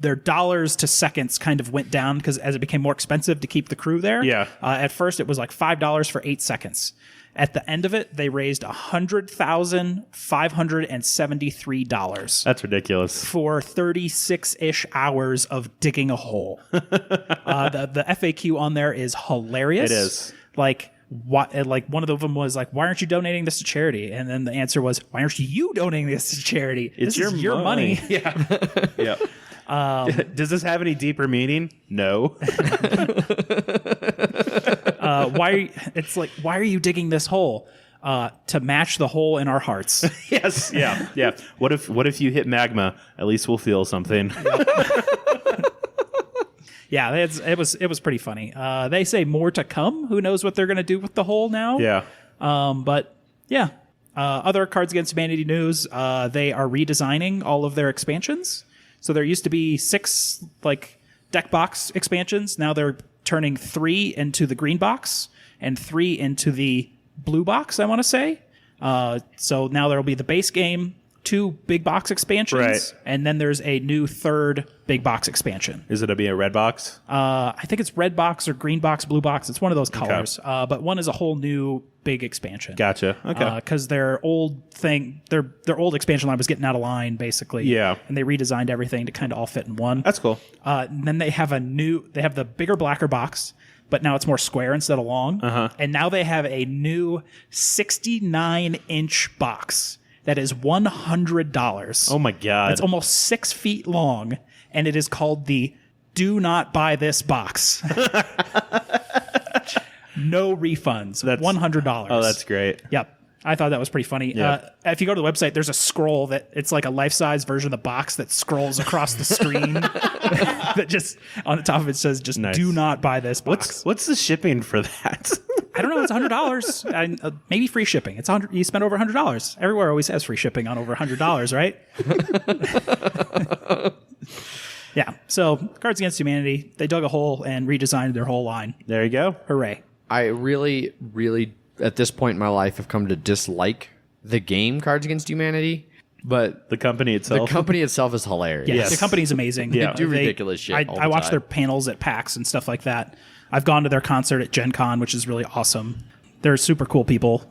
Their dollars to seconds kind of went down because as it became more expensive to keep the crew there. Yeah. At first, it was like $5 for 8 seconds. At the end of it, they raised $100,573. That's ridiculous. For 36-ish hours of digging a hole. The FAQ on there is hilarious. It is. Like one of them was like, why aren't you donating this to charity? And then the answer was, why aren't you donating this to charity? It's this is your money. Yeah. Yeah. Does this have any deeper meaning? No. Why are you digging this hole? To match the hole in our hearts. Yes. Yeah. Yeah. What if you hit magma? At least we'll feel something. Yeah, it was pretty funny. They say more to come. Who knows what they're going to do with the hole now? Yeah. But yeah. Other Cards Against Humanity news. They are redesigning all of their expansions. So there used to be 6 like deck box expansions. Now they're turning 3 into the green box and 3 into the blue box, I want to say. So now there will be the base game, 2 big box expansions, right, and then there's a new 3rd big box expansion. Is it to be a red box? I think it's red box or green box, blue box. It's one of those colors. Okay. But one is a whole new big expansion. Gotcha. Okay. Because their old expansion line was getting out of line, basically. Yeah. And they redesigned everything to kind of all fit in one. That's cool. And then they have the bigger, blacker box, but now it's more square instead of long. Uh-huh. And now they have a new 69-inch box that is $100. Oh my God. It's almost 6 feet long, and it is called the Do Not Buy This Box. No refunds. That's $100. Oh, that's great. Yep. I thought that was pretty funny. Yep. If you go to the website, there's a scroll that it's like a life-size version of the box that scrolls across the screen. That just on the top of it says, "Just nice. Do not buy this box." What's the shipping for that? I don't know. It's $100. Maybe free shipping. It's $100. You spend over $100. Everywhere always has free shipping on over $100, right? Yeah. So Cards Against Humanity, they dug a hole and redesigned their whole line. There you go. Hooray! I really, really, at this point in my life, have come to dislike the game Cards Against Humanity, but the company itself is hilarious. Yes. The company's amazing. Yeah. They do ridiculous shit. I watch their panels at PAX and stuff like that. I've gone to their concert at Gen Con, which is really awesome. They're super cool people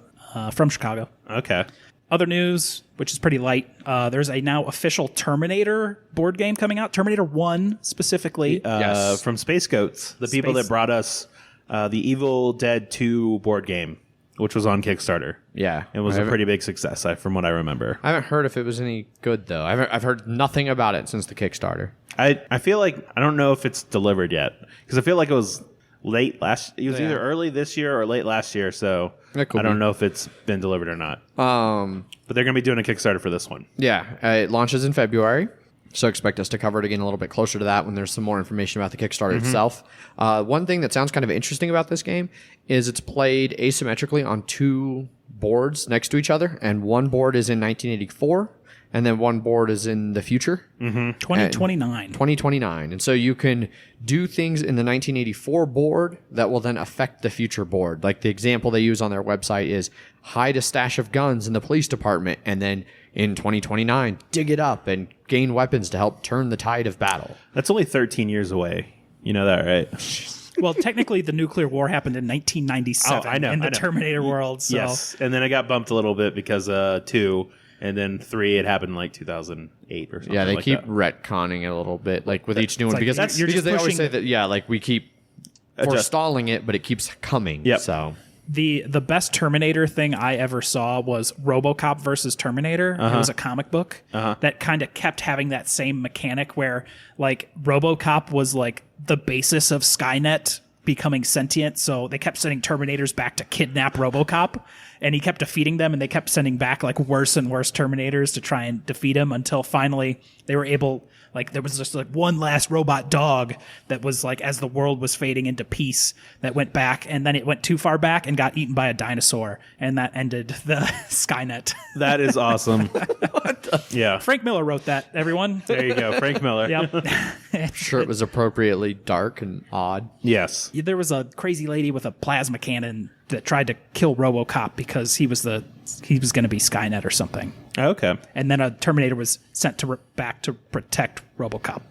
from Chicago. Okay. Other news, which is pretty light, there's a now official Terminator board game coming out. Terminator 1 specifically. Yes. From Space Goats, the people that brought us the Evil Dead 2 board game, which was on Kickstarter. Yeah. It was a pretty big success, from what I remember. I haven't heard if it was any good, though. I've heard nothing about it since the Kickstarter. I feel like, I don't know if it's delivered yet, because I feel like it was late last, it was either early this year or late last year, so I don't know if it's been delivered or not. But they're going to be doing a Kickstarter for this one. Yeah. It launches in February. So expect us to cover it again a little bit closer to that when there's some more information about the Kickstarter itself. One thing that sounds kind of interesting about this game is it's played asymmetrically on 2 boards next to each other, and one board is in 1984, and then one board is in the future. 2029. 2029. And so you can do things in the 1984 board that will then affect the future board. Like the example they use on their website is hide a stash of guns in the police department, and then in 2029, dig it up and gain weapons to help turn the tide of battle. That's only 13 years away. You know that, right? Well, technically, the nuclear war happened in 1997 in the Terminator world. So. Yes, and then it got bumped a little bit because 2, and then 3, it happened in like 2008 or something. Yeah, they like keep that. retconning it a little bit, like with each new one, like because you're they always pushing say that. Yeah, like we keep forestalling it, but it keeps coming. Yep. So The best Terminator thing I ever saw was RoboCop versus Terminator. It was a comic book that kind of kept having that same mechanic where like RoboCop was like the basis of Skynet becoming sentient, so they kept sending Terminators back to kidnap RoboCop, and he kept defeating them, and they kept sending back like worse and worse Terminators to try and defeat him until finally they were able, like there was just like one last robot dog that was like, as the world was fading into peace, that went back, and then it went too far back and got eaten by a dinosaur, and that ended the Skynet. That is awesome. Yeah. Frank Miller wrote that, everyone. There you go. Frank Miller. Yep. I'm sure it was appropriately dark and odd. Yes. There was a crazy lady with a plasma cannon that tried to kill RoboCop because he was going to be Skynet or something. Okay. And then a Terminator was sent to back to protect RoboCop.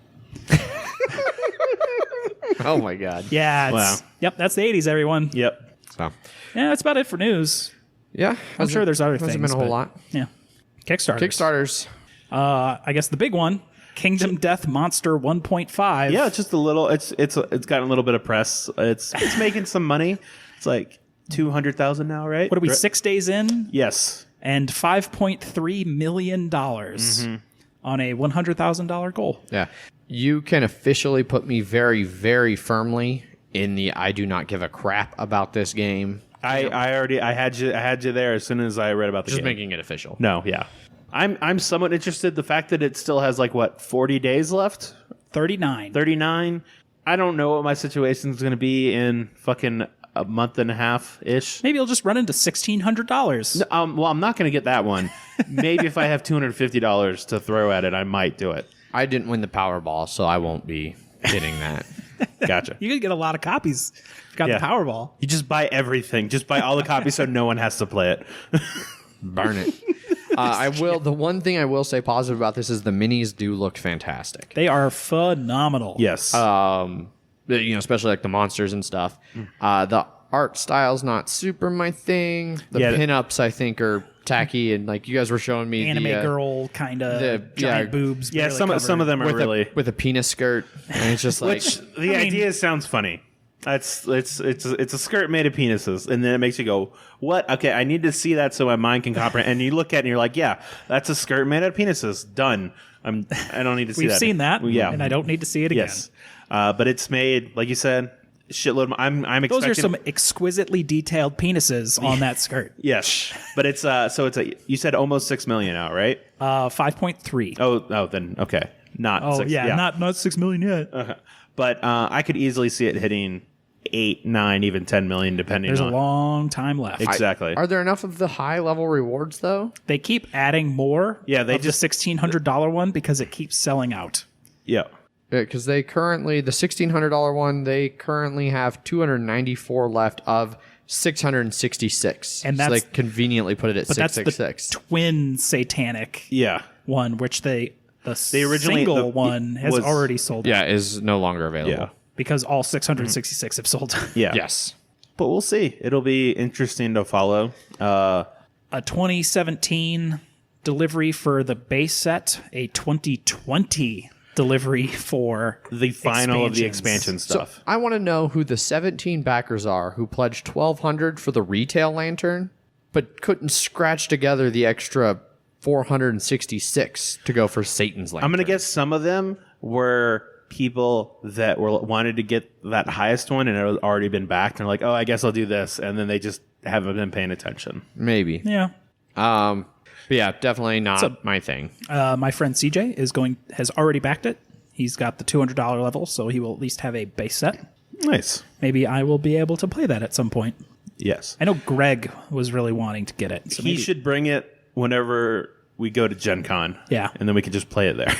Oh my god. Yeah. Wow. Yep. That's the 80s, everyone. Yep. So Yeah, that's about it for news. yeah, I'm sure there's other hasn't things. been a whole but- lot. Yeah. Kickstarters. I guess the big one, Kingdom Death Monster 1.5. Yeah, it's just a little. It's gotten a little bit of press. It's making some money. It's like 200,000 now, right? What are we, 6 days in? Yes. And $5.3 million on a $100,000 goal. Yeah. You can officially put me very, very firmly in the I do not give a crap about this game. I had you there as soon as I read about the Just game. making it official. No, yeah. I'm somewhat interested. The fact that it still has like what 40 days left, 39. 39. I don't know what my situation is going to be in fucking a month and a half ish. Maybe you'll just run into $1,600. Well, I'm not going to get that one. Maybe if I have $250 to throw at it, I might do it. I didn't win the Powerball, so I won't be getting that. Gotcha. You could get a lot of copies. You got Yeah. the Powerball. You just buy everything. Just buy all the copies so no one has to play it. Burn it. I will. The one thing I will say positive about this is the minis do look fantastic. They are phenomenal. Yes. Especially like the monsters and stuff. The art style's not super my thing. The Yeah. pinups I think are tacky, and like you guys were showing me Anime the, girl kind the- of giant yeah. boobs. yeah. barely Some of them are with really. with a penis skirt, and it's just like Which the idea sounds funny. It's a skirt made of penises, and then it makes you go, "What? Okay, I need to see that so my mind can comprehend." And you look at it and you're like, "Yeah, that's a skirt made of penises. Done. I don't need to see We've that." seen that, Yeah, and I don't need to see it again. Yes, but it's made like you said, shitload. I'm expecting. Those are some exquisitely detailed penises on that skirt. Yes, but it's so it's a. You said almost 6 million out, right? 5.3. Oh, then okay, not. Oh, 6, yeah, not 6 million yet. But I could easily see it hitting 8, 9, even 10 million, depending. There's a on long time left. Exactly. Are there enough of the high level rewards though? They keep adding more. Yeah, they of just- the $1,600 one because it keeps selling out. Yeah. Because they currently the $1,600 one they currently have 294 left of 666, And so that's- they conveniently put it at But that's the 666. twin satanic Yeah. one, which the originally- single the- one has was- already sold. Yeah, is no longer available. Yeah. Because all 666 have sold. Yeah. Yes. But we'll see. It'll be interesting to follow. A 2017 delivery for the base set, a 2020 delivery for The final of the expansions. expansion stuff. I want to know who the 17 backers are who pledged $1,200 for the retail lantern, but couldn't scratch together the extra 466 to go for Satan's lantern. I'm going to guess some of them were people that wanted to get that highest one and it had already been backed. And they're like, oh, I guess I'll do this. And then they just haven't been paying attention. Maybe. Yeah. But yeah, definitely not my thing. My friend CJ has already backed it. He's got the $200 level, so he will at least have a base set. Nice. Maybe I will be able to play that at some point. Yes. I know Greg was really wanting to get it. So He maybe, should bring it whenever we go to Gen Con. Yeah. And then we can just play it there.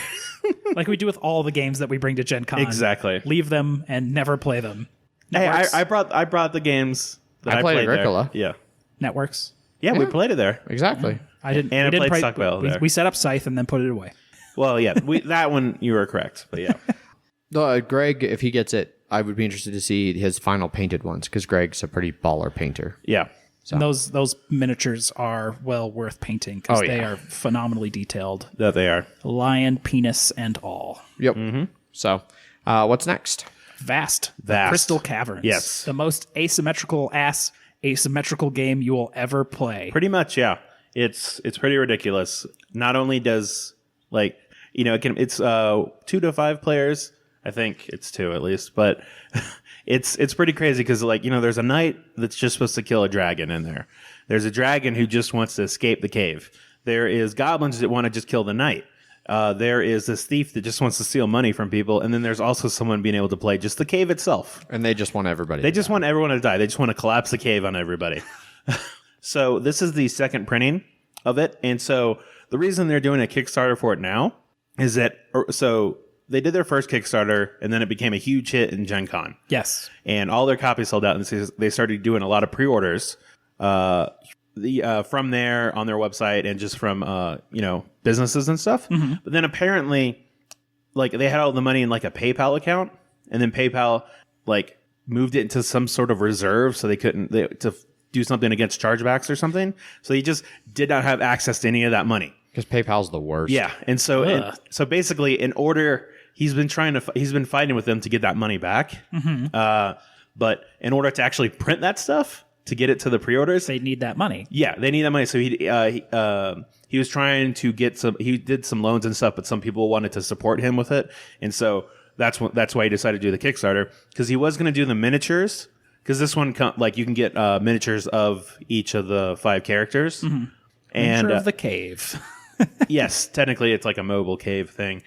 like we do with all the games that we bring to Gen Con. Exactly. Leave them and never play them. Hey, Networks. I brought the games that I I played played Agricola. there. Yeah. Networks. Yeah, we played it there. Exactly. I didn't. And we I didn't played play, Suckville there. we set up Scythe and then put it away. Well, yeah, that one you were correct, but yeah. Greg, if he gets it, I would be interested to see his final painted ones because Greg's a pretty baller painter. Yeah. And those miniatures are well worth painting because Oh, they yeah. are phenomenally detailed. That they are. Lion, penis, and all. Yep. So, what's next? Vast. Vast. Crystal Caverns. Yes. The most asymmetrical ass asymmetrical game you will ever play. Pretty much, yeah. It's pretty ridiculous. Not only does it's 2 to 5 players. I think it's 2 at least, but it's pretty crazy because there's a knight that's just supposed to kill a dragon in there. There's a dragon who just wants to escape the cave. There is goblins that want to just kill the knight. There is this thief that just wants to steal money from people, and then there's also someone being able to play just the cave itself. And they just want everybody. They just want everyone to die. They just want to collapse the cave on everybody. So this is the second printing of it, and so the reason they're doing a Kickstarter for it now is that they did their first Kickstarter, and then it became a huge hit in Gen Con. Yes. And all their copies sold out, and they started doing a lot of pre-orders from there on their website and just from businesses and stuff. Mm-hmm. But then apparently, they had all the money in a PayPal account, and then PayPal moved it into some sort of reserve, so they couldn't to do something against chargebacks or something. So he just did not have access to any of that money. Because PayPal's the worst. Yeah, and so so basically, in order, he's been fighting with them to get that money back. Mm-hmm. But in order to actually print that stuff to get it to the pre-orders, they need that money. Yeah, they need that money. So he was trying to get some. He did some loans and stuff, but some people wanted to support him with it, and so that's why he decided to do the Kickstarter, because he was going to do the miniatures. Because this one, you can get miniatures of each of the 5 characters. Mm-hmm. And of the cave. Yes, technically it's like a mobile cave thing.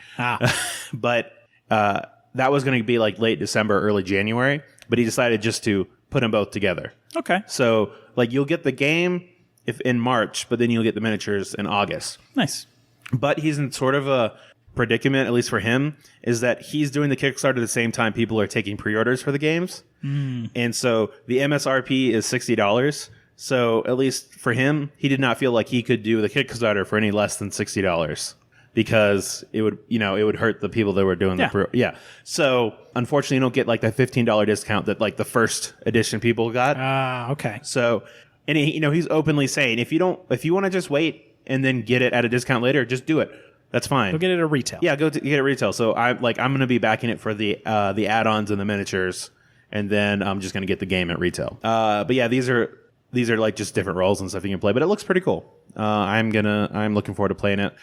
But that was going to be late December, early January. But he decided just to put them both together. Okay. So you'll get the game in March, but then you'll get the miniatures in August. Nice. But he's in sort of a predicament, at least for him, is that he's doing the Kickstarter at the same time people are taking pre-orders for the games. And so the MSRP is $60. So at least for him, he did not feel like he could do the Kickstarter for any less than $60 because it would hurt the people that were doing the So unfortunately, you don't get the $15 discount that the first edition people got. Okay. So, and he's openly saying if you want to just wait and then get it at a discount later, just do it. That's fine. Go get it at retail. Yeah, get it at retail. So I'm going to be backing it for the add-ons and the miniatures, and then I'm just going to get the game at retail. But yeah, these are just different roles and stuff you can play, but it looks pretty cool. I'm looking forward to playing it.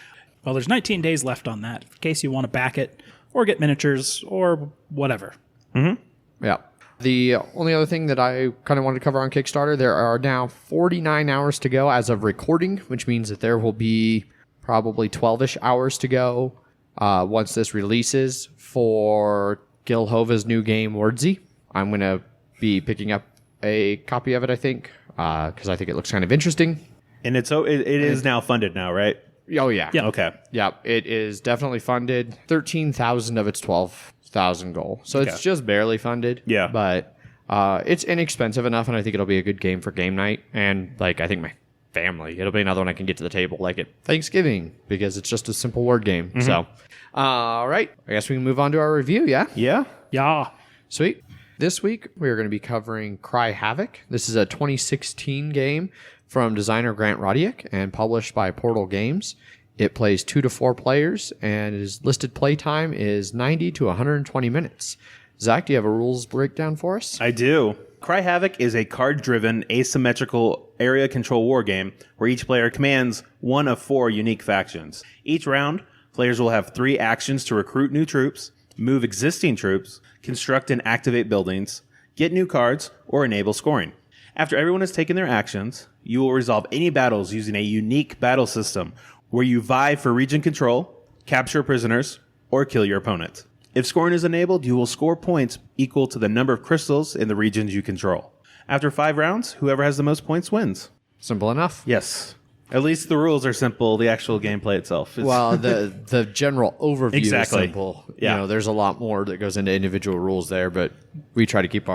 Well, there's 19 days left on that in case you want to back it or get miniatures or whatever. Mm-hmm. Yeah. The only other thing that I kind of wanted to cover on Kickstarter, there are now 49 hours to go as of recording, which means that there will be probably 12-ish hours to go once this releases for Gil Hova's new game, Wordsy. I'm going to be picking up a copy of it, I think, because I think it looks kind of interesting. And it is now funded now, right? Oh, yeah. Yep. Okay. Yeah, it is definitely funded. 13,000 of its 12,000 goal. So it's just barely funded. Yeah. But it's inexpensive enough, and I think it'll be a good game for game night. And, I think my family, it'll be another one I can get to the table, at Thanksgiving, because it's just a simple word game. Mm-hmm. So, all right. I guess we can move on to our review, yeah? Yeah. Yeah. Sweet. This week, we're going to be covering Cry Havoc. This is a 2016 game from designer Grant Rodiak and published by Portal Games. It plays 2 to 4 players, and its listed playtime is 90 to 120 minutes. Zach, do you have a rules breakdown for us? I do. Cry Havoc is a card-driven, asymmetrical area control war game where each player commands one of 4 unique factions. Each round, players will have 3 actions to recruit new troops, move existing troops, construct and activate buildings, get new cards, or enable scoring. After everyone has taken their actions, you will resolve any battles using a unique battle system where you vie for region control, capture prisoners, or kill your opponent. If scoring is enabled, you will score points equal to the number of crystals in the regions you control. After 5 rounds, whoever has the most points wins. Simple enough. Yes. At least the rules are simple. The actual gameplay itself is... Well, the general overview is simple. Yeah. There's a lot more that goes into individual rules there, but we try to keep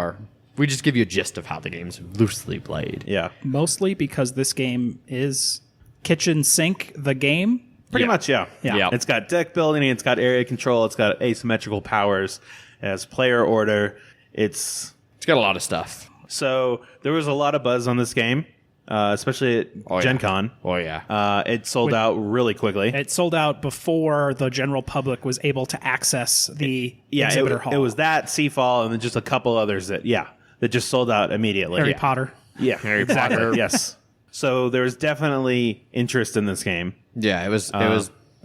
we just give you a gist of how the game's loosely played. Yeah. Mostly because this game is kitchen sink the game. Pretty much, yeah. Yeah. It's got deck building, it's got area control, it's got asymmetrical powers, it has player order. It's got a lot of stuff. So there was a lot of buzz on this game, especially at Gen Con. Oh, yeah. It sold out really quickly. It sold out before the general public was able to access the exhibitor hall. It was that, Seafall, and then just a couple others that just sold out immediately. Harry Potter. Yeah, Harry exactly. Potter. Yes. So there's definitely interest in this game. Yeah, it was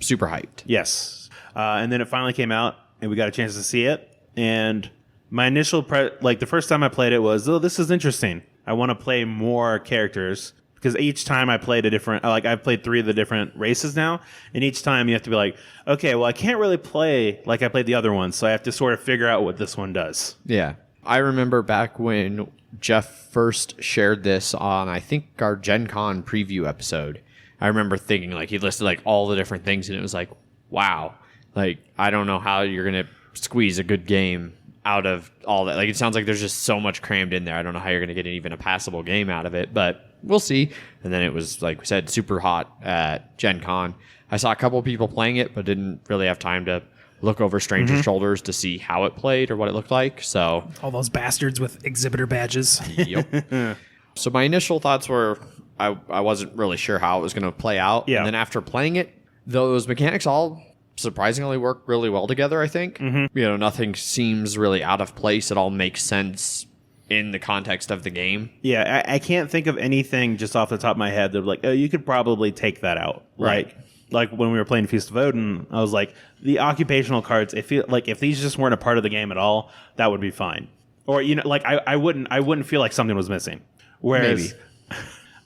super hyped. Yes. And then it finally came out, and we got a chance to see it. And my initial, the first time I played it was, oh, this is interesting. I want to play more characters. Because each time I played a different, I've played 3 of the different races now. And each time you have to be like, okay, well, I can't really play like I played the other ones. So I have to sort of figure out what this one does. Yeah. I remember back when Jeff first shared this on, I think, our Gen Con preview episode. I remember thinking, like, he listed, like, all the different things. And it was like, wow. Like, I don't know how you're going to squeeze a good game out of all that. Like, it sounds like there's just so much crammed in there. I don't know how you're going to get even a passable game out of it, but we'll see. And then it was, like we said, super hot at Gen Con. I saw a couple of people playing it, but didn't really have time to look over strangers' shoulders to see how it played or what it looked like. So All those bastards with exhibitor badges. Yep. So my initial thoughts were I wasn't really sure how it was going to play out. Yeah. And then after playing it, those mechanics all surprisingly work really well together, I think. Mm-hmm. You know, nothing seems really out of place. It all makes sense in the context of the game. Yeah, I can't think of anything just off the top of my head that like, oh, you could probably take that out. Right. Like when we were playing Feast of Odin, I was like, the occupational cards, if these just weren't a part of the game at all, that would be fine. Or, you know, like I wouldn't feel like something was missing. Whereas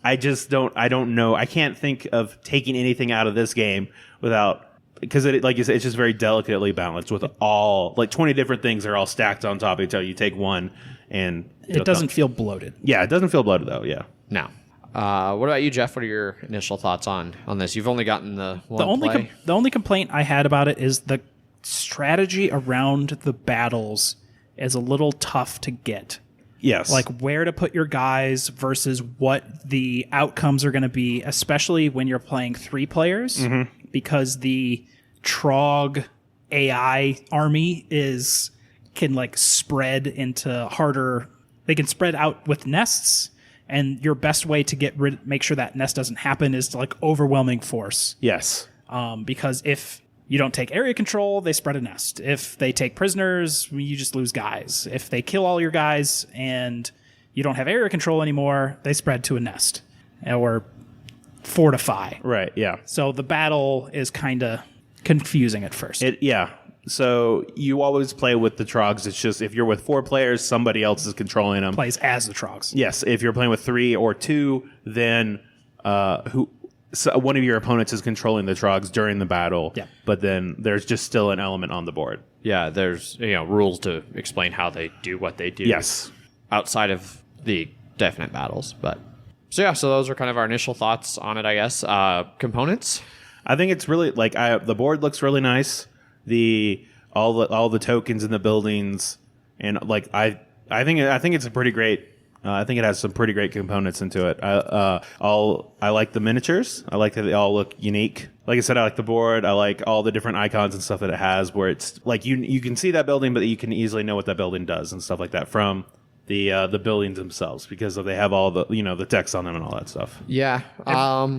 I don't know. I can't think of taking anything out of this game without, because like you said, it's just very delicately balanced with all, like 20 different things are all stacked on top of each other. You take one and It doesn't feel bloated. Yeah, it doesn't feel bloated though. Yeah. No. What about you, Jeff? What are your initial thoughts on this? You've only gotten the one play. The only complaint I had about it is the strategy around the battles is a little tough to get. Yes. Like where to put your guys versus what the outcomes are going to be, especially when you're playing 3 players, because the Trog AI army can like spread into harder. They can spread out with nests, and your best way to make sure that nest doesn't happen is to like overwhelming force. Yes. Because if you don't take area control, they spread a nest. If they take prisoners, you just lose guys. If they kill all your guys and you don't have area control anymore, they spread to a nest or fortify. Right. Yeah. So the battle is kind of confusing at first. Yeah. So you always play with the Trogs. It's just if you're with 4 players, somebody else is controlling them. Plays as the Trogs. Yes. If you're playing with 3 or 2, then one of your opponents is controlling the Trogs during the battle. Yeah. But then there's just still an element on the board. Yeah, there's rules to explain how they do what they do. Yes. Outside of the definite battles, but so those are kind of our initial thoughts on it, I guess. Components. I think it's really like the board looks really nice. All the tokens in the buildings, and like I think it's a pretty great. I think it has some pretty great components into it. I like the miniatures. I like that they all look unique. Like I said, I like the board. I like all the different icons and stuff that it has, where it's like you can see that building, but you can easily know what that building does and stuff like that from the buildings themselves, because they have all the the text on them and all that stuff. Yeah.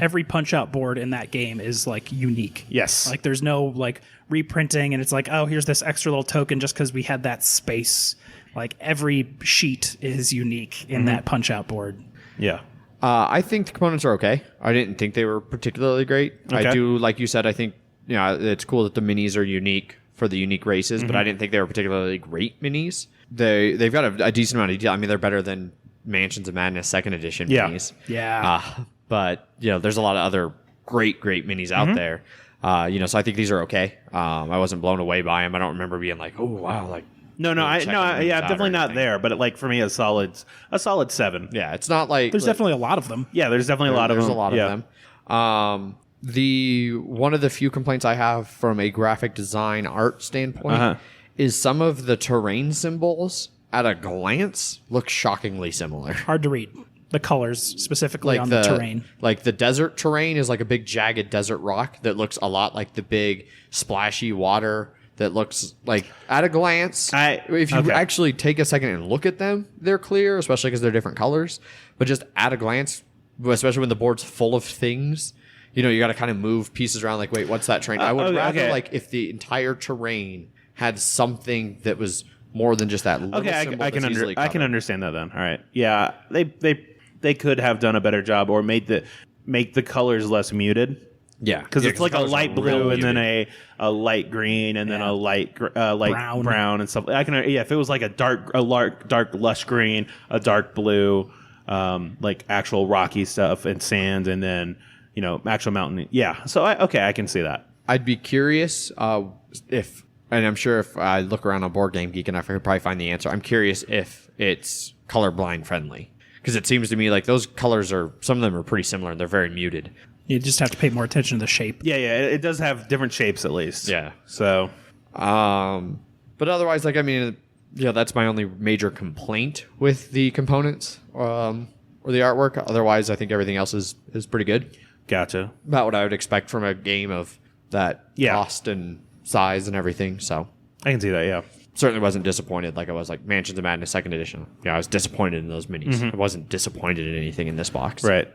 Every punch out board in that game is like unique. Yes. Like there's no like reprinting and it's like, oh, here's this extra little token just because we had that space. Like every sheet is unique in that punch out board. Yeah. I think the components are okay. I didn't think they were particularly great. Okay. I do, like you said, I think it's cool that the minis are unique for the unique races, but I didn't think they were particularly great minis. They've got a decent amount of detail. I mean, they're better than Mansions of Madness 2nd Edition minis. Yeah. But there's a lot of other great minis out there. So I think these are okay. I wasn't blown away by them. I don't remember being like, oh wow, like. No, definitely not there. But like for me, a solid 7. Yeah, it's not like There's definitely a lot of them. Yeah, there's definitely a lot of them. There's a lot of them. One of the few complaints I have from a graphic design art standpoint is some of the terrain symbols at a glance look shockingly similar. Hard to read. The colors, specifically on the terrain. Like the desert terrain is like a big jagged desert rock that looks a lot like the big splashy water that looks like at a glance. If you actually take a second and look at them, they're clear, especially because they're different colors. But just at a glance, especially when the board's full of things, you got to kind of move pieces around. Like, wait, what's that terrain? I would rather like if the entire terrain had something that was more than just that little symbol. I can understand that then. All right. Yeah, they they could have done a better job or make the colors less muted. Yeah, Because it's like a light blue and then muted. a light green and then a light Brown. brown and stuff. If it was like a dark lush green, a dark blue, like actual rocky stuff and sand, and then actual mountain. Yeah, so I can see that. I'd be curious if, and I'm sure if I look around on Board Game Geek, and I could probably find the answer. I'm curious if it's colorblind friendly, because it seems to me like those colors some of them are pretty similar and they're very muted. You just have to pay more attention to the shape. Yeah, it does have different shapes at least. Yeah. So, but otherwise, that's my only major complaint with the components or the artwork. Otherwise, I think everything else is pretty good. gotcha. About what I would expect from a game of that cost and size and everything. So I can see that. Yeah. certainly wasn't disappointed like I was like Mansions of Madness 2nd Edition. I was disappointed in those minis. I wasn't disappointed in anything in this box. Right.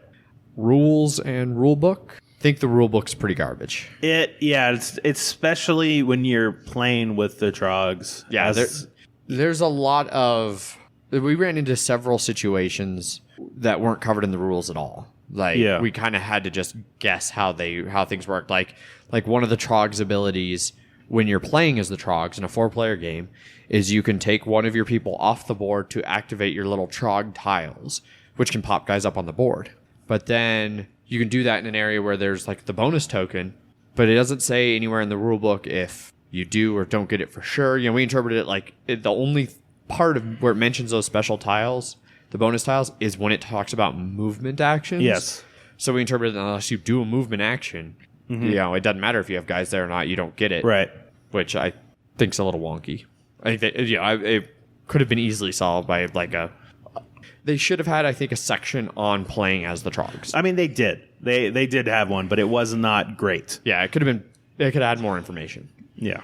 Rules and rule book. I think the rule book's pretty garbage. It's especially when you're playing with the Trogs. Yeah, there's a lot of... We ran into several situations that weren't covered in the rules at all. We kind of had to just guess how things worked. Like one of the Trogs abilities when you're playing as the Trogs in a 4-player game is you can take one of your people off the board to activate your little Trog tiles, which can pop guys up on the board. But then you can do that in an area where there's like the bonus token, but it doesn't say anywhere in the rule book if you do or don't get it for sure. We interpreted it like the only part of where it mentions those special tiles, the bonus tiles, is when it talks about movement actions. Yes. So we interpreted unless you do a movement action, it doesn't matter if you have guys there or not, you don't get it. Right. Which I think's a little wonky. I think that, it could have been easily solved by they should have had, I think, a section on playing as the Trogs. I mean, they did. They did have one, but it was not great. Yeah, it could have been. They could add more information. Yeah.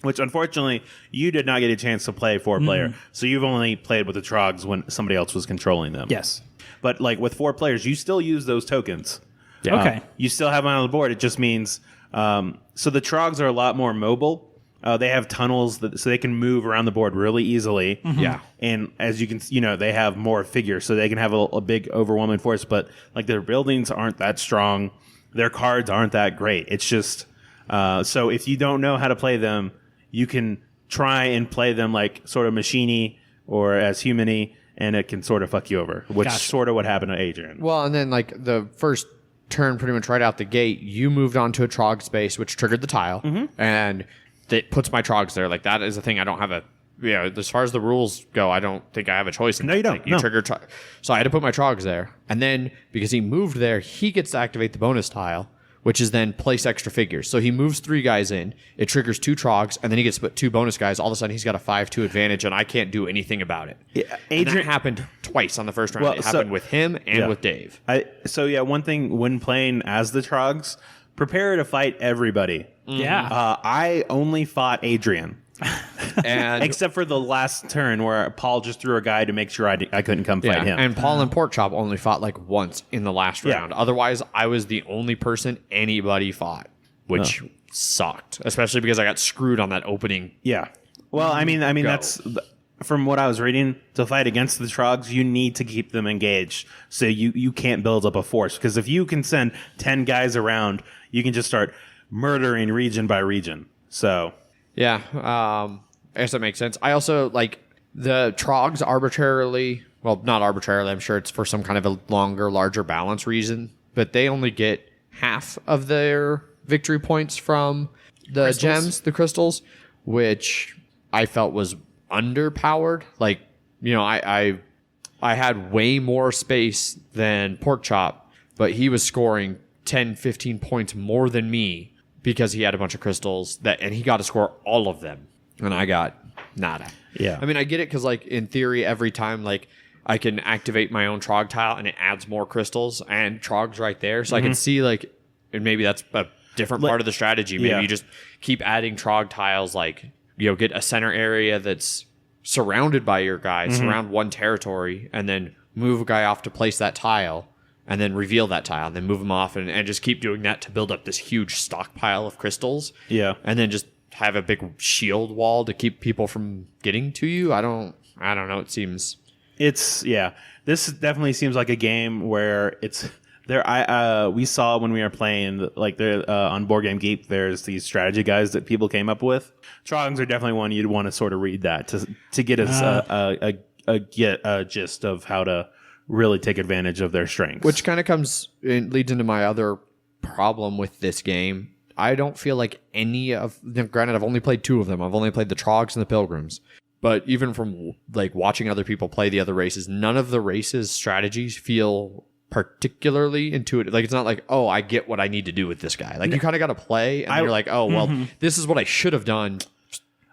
Which, unfortunately, you did not get a chance to play 4-player. So you've only played with the Trogs when somebody else was controlling them. Yes. But with 4 players, you still use those tokens. Yeah. Okay. You still have them on the board. It just means... so the Trogs are a lot more mobile. They have tunnels so they can move around the board really easily. Yeah. And as you can, they have more figures, so they can have a big overwhelming force. But their buildings aren't that strong, their cards aren't that great. It's just so if you don't know how to play them, you can try and play them like sort of machine-y or as human-y, and it can sort of fuck you over, which is sort of what happened to Adrian. Well, and then the first turn, pretty much right out the gate, you moved on to a Trog space, which triggered the tile, and it puts my Trogs there. That is a thing I don't have as far as the rules go, I don't think I have a choice. No, you don't. You trigger, so I had to put my Trogs there, and then because he moved there, he gets to activate the bonus tile, which is then place extra figures. So he moves 3 guys in, it triggers 2 Trogs, and then he gets to put 2 bonus guys. All of a sudden, he's got a 5-2 advantage, and I can't do anything about it. Yeah, And that happened twice on the first round. It happened with him and with Dave. One thing when playing as the Trogs, prepare to fight everybody. Yeah. I only fought Adrian. And Except for the last turn where Paul just threw a guy to make sure I couldn't come fight him. And Paul and Porkchop only fought once in the last round. Otherwise, I was the only person anybody fought, which sucked, especially because I got screwed on that opening. Yeah. Well, I mean, that's from what I was reading. To fight against the Trogs, you need to keep them engaged, so you can't build up a force. Because if you can send 10 guys around, you can just start murdering region by region. So yeah, I guess that makes sense. I also the Trogs arbitrarily. Well, not arbitrarily. I'm sure it's for some kind of a larger balance reason. But they only get half of their victory points from the gems, the crystals, which I felt was underpowered. I had way more space than Porkchop, but he was scoring 10, 15 points more than me because he had a bunch of crystals and he got to score all of them, and I got nada. Yeah. I mean, I get it because in theory, every time I can activate my own Trog tile and it adds more crystals and Trog's right there, so I can see and maybe that's a different part of the strategy. Maybe you just keep adding Trog tiles, get a center area that's surrounded by your guys, surround one territory, and then move a guy off to place that tile, and then reveal that tile, and then move them off, and just keep doing that to build up this huge stockpile of crystals. Yeah. And then just have a big shield wall to keep people from getting to you. I don't know. It seems It's This definitely seems like a game where it's there. We saw when we were playing on Board Game Geek. There's these strategy guides that people came up with. Trogs are definitely one you'd want to sort of read that to get a gist of how to really take advantage of their strengths. Which kind of leads into my other problem with this game. I don't feel like any of them. Granted, I've only played 2 of them. I've only played the Trogs and the Pilgrims. But even from like watching other people play the other races, none of the races' strategies feel particularly intuitive. Like it's not like, oh, I get what I need to do with this guy. Like you kind of got to play, and you're like, oh, well, this is what I should have done.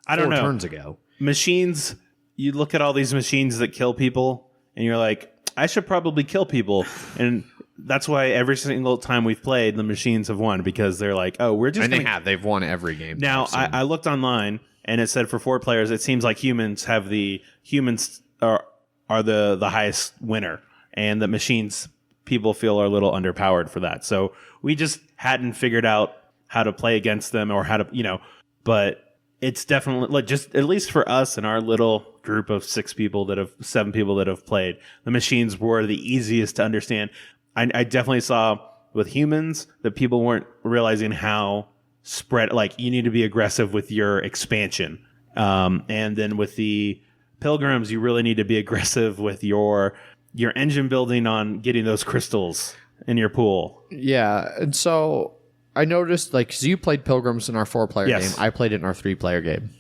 I don't know. 4 turns ago. Machines. You look at all these machines that kill people, and you're like, I should probably kill people, and that's why every single time we've played, the machines have won because they're like, oh, we're just. And they've won every game. Now I looked online. And it said for 4 players, it seems like humans are the highest winner, and the machines people feel are a little underpowered for that. So we just hadn't figured out how to play against them or how to, But it's definitely like just at least for us and our little group of 7 people that have played, the machines were the easiest to understand. I definitely saw with humans that people weren't realizing how spread, like you need to be aggressive with your expansion, and then with the Pilgrims you really need to be aggressive with your engine building on getting those crystals in your pool. Yeah, and so I noticed so you played Pilgrims in our 4-player game. I played it in our 3-player game.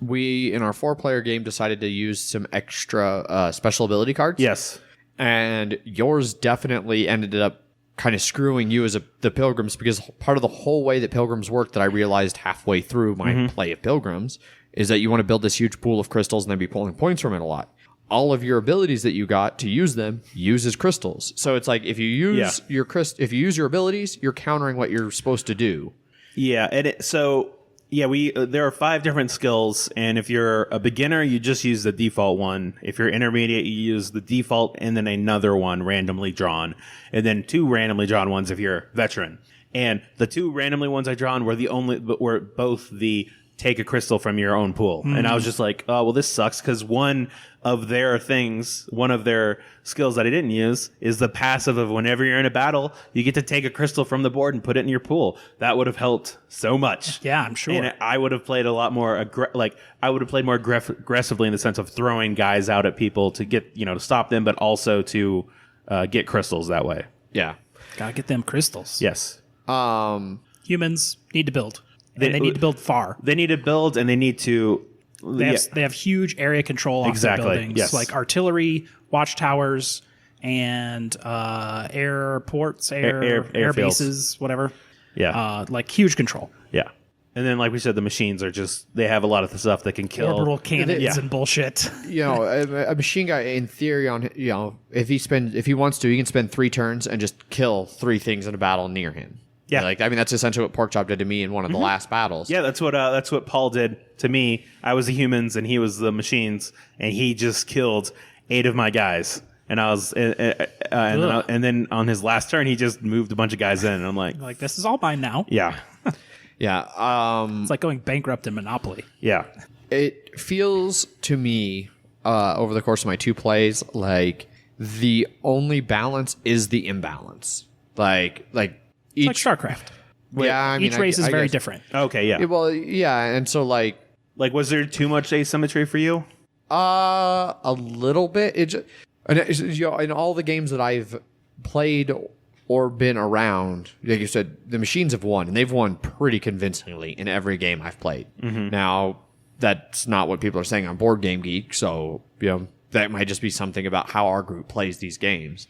We in our 4-player game decided to use some extra special ability cards. Yes, and yours definitely ended up kind of screwing you as the Pilgrims, because part of the whole way that Pilgrims work that I realized halfway through my play of Pilgrims is that you want to build this huge pool of crystals and then be pulling points from it a lot. All of your abilities that you got to use them uses crystals. So it's like if you use your abilities, you're countering what you're supposed to do. Yeah, and there are 5 different skills, and if you're a beginner, you just use the default one. If you're intermediate, you use the default and then another one randomly drawn, and then 2 randomly drawn ones if you're veteran. And the 2 randomly ones I drawn were both the take a crystal from your own pool. And I was just like, oh, well, this sucks, because one of their skills that I didn't use is the passive of whenever you're in a battle, you get to take a crystal from the board and put it in your pool. That would have helped so much. Yeah, I'm sure. And I would have played a lot more aggressively in the sense of throwing guys out at people to get, to stop them, but also to get crystals that way. Yeah. Gotta get them crystals. Yes. Humans need to build. And they need to build far. They need to build, and they need to... They have huge area control off their buildings. Yes. Like artillery, watchtowers, and airports, air bases, whatever. Yeah. Like huge control. Yeah. And then, like we said, the machines are they have a lot of the stuff that can kill. Orbital cannons and bullshit. A machine guy, in theory, if he wants to, he can spend 3 turns and just kill 3 things in a battle near him. Yeah, that's essentially what Porkchop did to me in one of the last battles. Yeah, that's what Paul did to me. I was the humans and he was the machines, and he just killed 8 of my guys. And I was, and then on his last turn, he just moved a bunch of guys in, and I'm like, this is all mine now. Yeah, yeah. It's like going bankrupt in Monopoly. Yeah, it feels to me over the course of my 2 plays like the only balance is the imbalance. It's like StarCraft. Each race is very different. Okay, yeah. Well, yeah, and so was there too much asymmetry for you? A little bit. In all the games that I've played or been around, like you said, the machines have won, and they've won pretty convincingly in every game I've played. Now, that's not what people are saying on Board Game Geek, so that might just be something about how our group plays these games.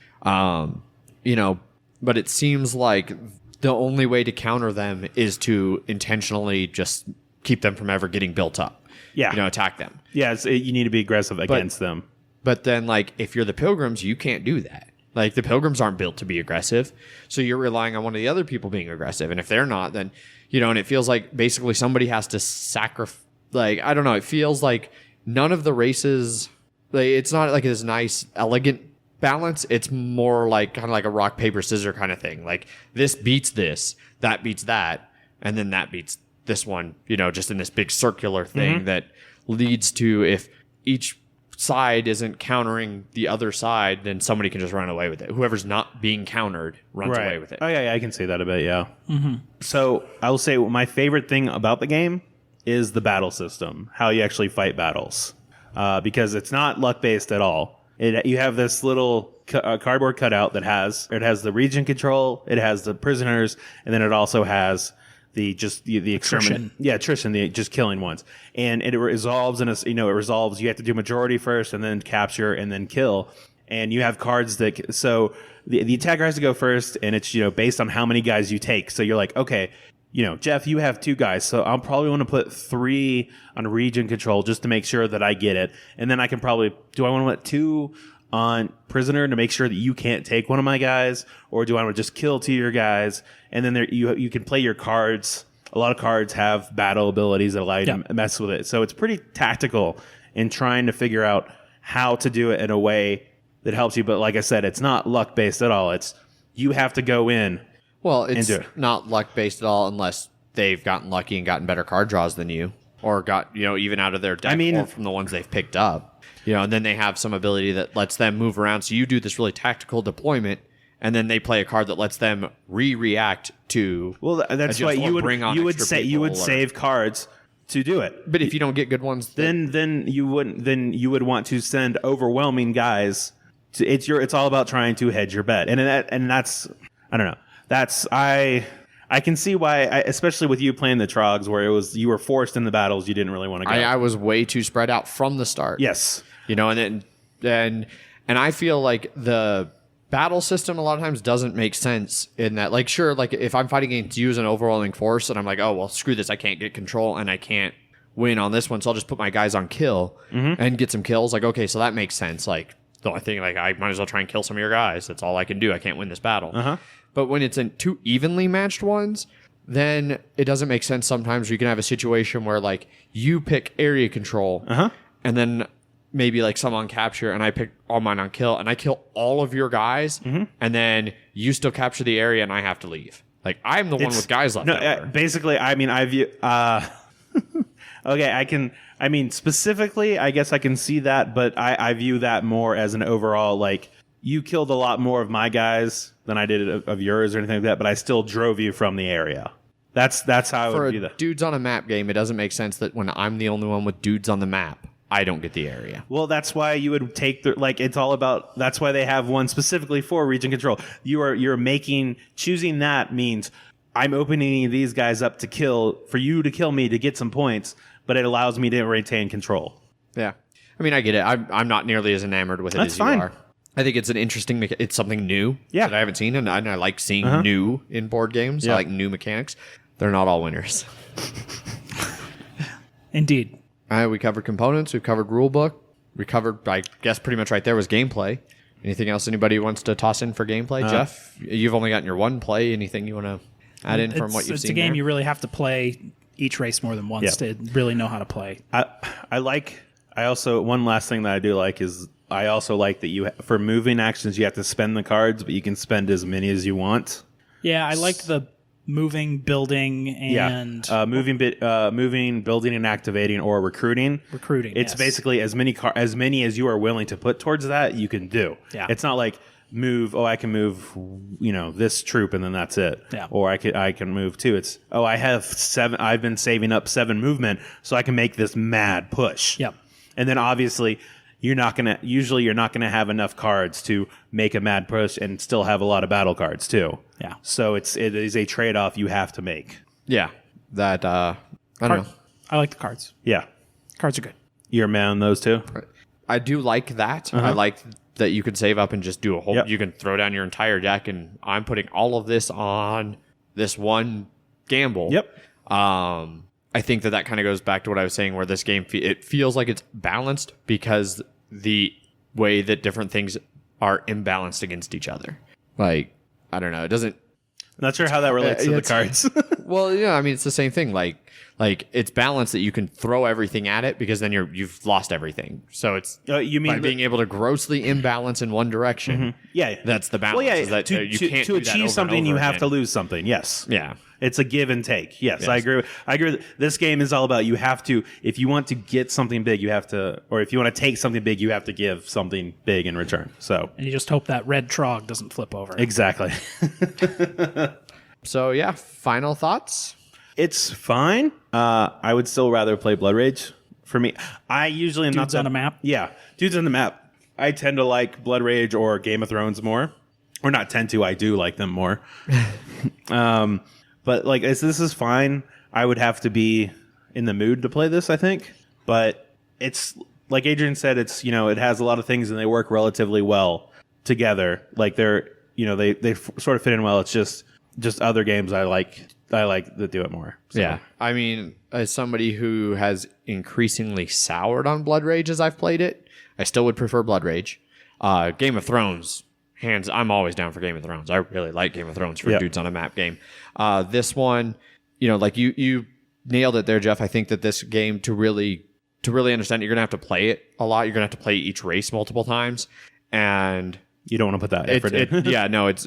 But it seems like the only way to counter them is to intentionally just keep them from ever getting built up. Yeah. Attack them. Yeah, you need to be aggressive against them. But then, if you're the Pilgrims, you can't do that. The Pilgrims aren't built to be aggressive. So you're relying on one of the other people being aggressive. And if they're not, then, and it feels like basically somebody has to sacrifice. I don't know. It feels like none of the races, it's not like this nice, elegant balance. It's more kind of like a rock, paper, scissors kind of thing. This beats this, that beats that, and then that beats this one, just in this big circular thing that leads to if each side isn't countering the other side, then somebody can just run away with it. Whoever's not being countered runs away with it. Oh, yeah, I can see that a bit, yeah. Mm-hmm. So I will say my favorite thing about the game is the battle system, how you actually fight battles. Because it's not luck-based at all. You have this little cardboard cutout that has the region control, it has the prisoners, and then it also has the extermination. Yeah, attrition, the just killing ones. And it resolves you have to do majority first and then capture and then kill. And you have cards that so the attacker has to go first, and it's based on how many guys you take. So you're like, okay, Jeff, you have 2 guys, so I'll probably want to put 3 on region control just to make sure that I get it. And then I can probably do I want to put 2 on prisoner to make sure that you can't take one of my guys, or do I want to just kill 2 of your guys? And then you can play your cards. A lot of cards have battle abilities that allow you to mess with it. So it's pretty tactical in trying to figure out how to do it in a way that helps you. But like I said, it's not luck based at all. It's you have to go in. Well, it's not luck based at all unless they've gotten lucky and gotten better card draws than you, or got even out of their deck or from the ones they've picked up. And then they have some ability that lets them move around. So you do this really tactical deployment, and then they play a card that lets them react to. Well, that's why you would save cards to do it. But if you don't get good ones, then you wouldn't. Then you would want to send overwhelming guys. It's all about trying to hedge your bet, and that's I don't know. I can see why, especially with you playing the Trogs, where you were forced in the battles you didn't really want to go. I was way too spread out from the start. Yes, and I feel like the battle system a lot of times doesn't make sense in that, like, sure, like if I'm fighting against you as an overwhelming force, and I'm like, oh well, screw this, I can't get control and I can't win on this one, so I'll just put my guys on kill and get some kills. Like, okay, so that makes sense. Like, the only thing, like, I might as well try and kill some of your guys. That's all I can do. I can't win this battle. But when it's in 2 evenly matched ones, then it doesn't make sense sometimes where you can have a situation where, like, you pick area control, and then maybe, like, some on capture, and I pick all mine on kill, and I kill all of your guys, and then you still capture the area, and I have to leave. Like, I'm the one with guys left over. Basically, I mean, I view... okay, specifically, I guess I can see that, but I view that more as an overall, like... You killed a lot more of my guys than I did of yours or anything like that, but I still drove you from the area. That's how I would view that. For dudes on a map game, it doesn't make sense that when I'm the only one with dudes on the map, I don't get the area. Well, that's why you would take it's all about. That's why they have one specifically for region control. Choosing that means I'm opening these guys up for you to kill me to get some points, but it allows me to retain control. Yeah, I mean, I get it. I'm not nearly as enamored with it as you are. I think it's an interesting. It's something new that I haven't seen, and I like seeing new in board games. I like new mechanics. They're not all winners. Indeed. We covered components. We've covered rulebook. We covered, I guess, pretty much right there was gameplay. Anything else anybody wants to toss in for gameplay? Jeff, you've only gotten your one play. Anything you want to add in from what you've seen? It's a game you really have to play each race more than once to really know how to play. I also, one last thing that I do like is I also like that for moving actions, you have to spend the cards, but you can spend as many as you want. Yeah, I like the moving, building, and... moving, building, and activating, or recruiting. Recruiting, It's basically as many as you are willing to put towards that, you can do. Yeah. It's not like I can move, this troop, and then that's it. Yeah. Or I can move 2. It's, I have 7, I've been saving up 7 movement, so I can make this mad push. Yep. And then obviously... You're not gonna have enough cards to make a mad push and still have a lot of battle cards too. Yeah. So it is a trade-off you have to make. Yeah. That I don't know. I like the cards. Yeah. Cards are good. You're a man on those too? I do like that. I like that you can save up and just do a whole you can throw down your entire deck, and I'm putting all of this on this one gamble. Yep. I think that kind of goes back to what I was saying, where this game, it feels like it's balanced because the way that different things are imbalanced against each other. Like, I don't know. It doesn't... Not sure how that relates to the cards. Well, yeah, I mean, it's the same thing. Like it's balanced that you can throw everything at it because then you've lost everything. So it's You mean by being able to grossly imbalance in one direction. Yeah, That's the balance. Well, yeah, is that to, you to, can't to do that over achieve and something, you over have to again. lose something. Yes. Yeah. It's a give and take. Yes, Yes. I agree. I agree. This game is all about you have to, if you want to get something big, you have to, or if you want to take something big, you have to give something big in return. So And you just hope that red trog doesn't flip over. exactly. So yeah, final thoughts. It's fine. I would still rather play Blood Rage. For me, I usually am not Dudes on a map? Yeah, dudes on the map. I tend to like Blood Rage or Game of Thrones more, or not tend to. I do like them more. But like this is fine. I would have to be in the mood to play this, I think. But it's like Adrian said. It's it has a lot of things and they work relatively well together. Like they're they sort of fit in well. It's just other games I like that do it more. So. Yeah. I mean, as somebody who has increasingly soured on Blood Rage as I've played it, I still would prefer Blood Rage. Game of Thrones, I'm always down for Game of Thrones. I really like Game of Thrones for dudes on a map game. This one, like you nailed it there, Jeff. I think that this game to really understand it, you're gonna have to play it a lot. You're gonna have to play each race multiple times, and You don't want to put that effort in. yeah, no, it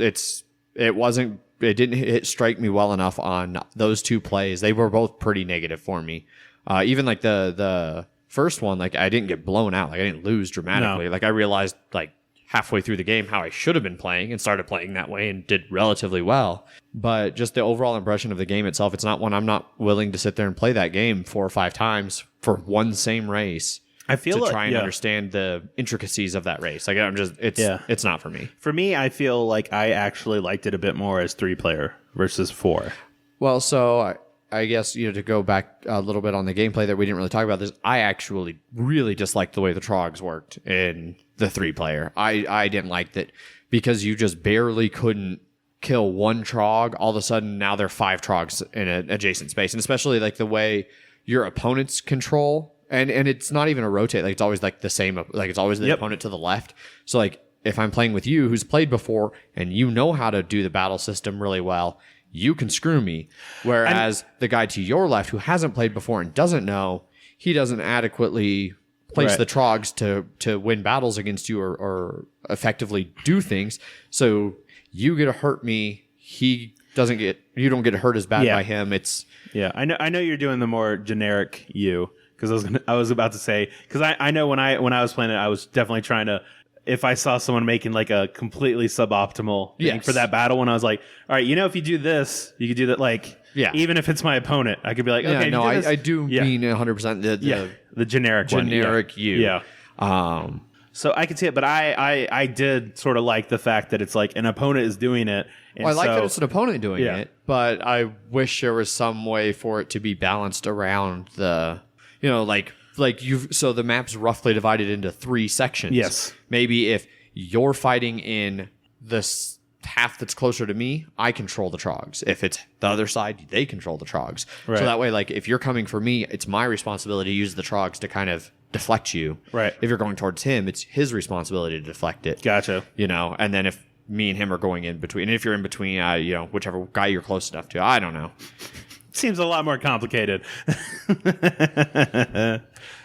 didn't strike me well enough on those two plays. They were both pretty negative for me. Even like the first one, like I didn't get blown out. Like I didn't lose dramatically. No. Like I realized like halfway through the game how I should have been playing and started playing that way and did relatively well. But just the overall impression of the game itself, it's not one I'm not willing to sit there and play that game 4 or 5 times for one same race. I feel to like, try and understand the intricacies of that race. Like it's not for me. For me, I feel like I actually liked it a bit more as 3-player versus 4. Well, so I guess to go back a little bit on the gameplay that we didn't really talk about this, I actually really disliked the way the trogs worked in the 3-player. I didn't like that because you just barely couldn't kill one trog. All of a sudden, now there are 5 trogs in an adjacent space, and especially like the way your opponents control. And it's not even a rotate. Like it's always like the same. Like it's always the opponent to the left. So like if I'm playing with you, who's played before, and you know how to do the battle system really well, you can screw me. Whereas the guy to your left, who hasn't played before and doesn't know, he doesn't adequately place the trogs to win battles against you or effectively do things. So you get to hurt me. You don't get hurt as bad by him. I know you're doing the more generic you. Because I was about to say, because I know when I was playing it, I was definitely trying to, if I saw someone making like a completely suboptimal thing for that battle, when I was like, all right, if you do this, you could do that. Like, even if it's my opponent, I could be like, okay, no, I do mean 100% the generic you. Yeah. So I could see it, but I did sort of like the fact that it's like an opponent is doing it. And I like that it's an opponent doing it, but I wish there was some way for it to be balanced around the. So the map's roughly divided into 3 sections. Yes. Maybe if you're fighting in this half that's closer to me, I control the trogs. If it's the other side, they control the trogs. Right. So that way, like if you're coming for me, it's my responsibility to use the trogs to kind of deflect you. Right. If you're going towards him, it's his responsibility to deflect it. Gotcha. And then if me and him are going in between, and if you're in between, whichever guy you're close enough to, I don't know. Seems a lot more complicated.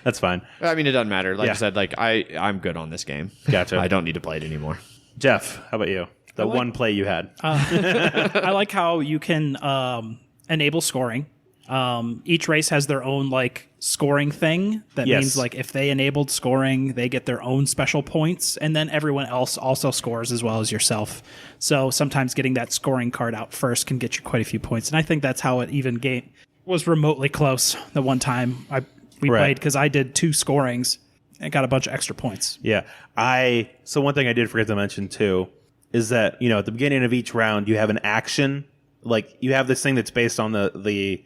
That's fine. I mean, it doesn't matter. Like I said, like I'm good on this game. Gotcha. I don't need to play it anymore. Jeff, how about you? The one play you had. I like how you can enable scoring. Each race has their own like scoring thing. That means like if they enabled scoring, they get their own special points, and then everyone else also scores as well as yourself. So sometimes getting that scoring card out first can get you quite a few points. And I think that's how it even was remotely close the one time we played, because I did 2 scorings and got a bunch of extra points. Yeah. So one thing I did forget to mention too is that, at the beginning of each round you have an action. Like you have this thing that's based on the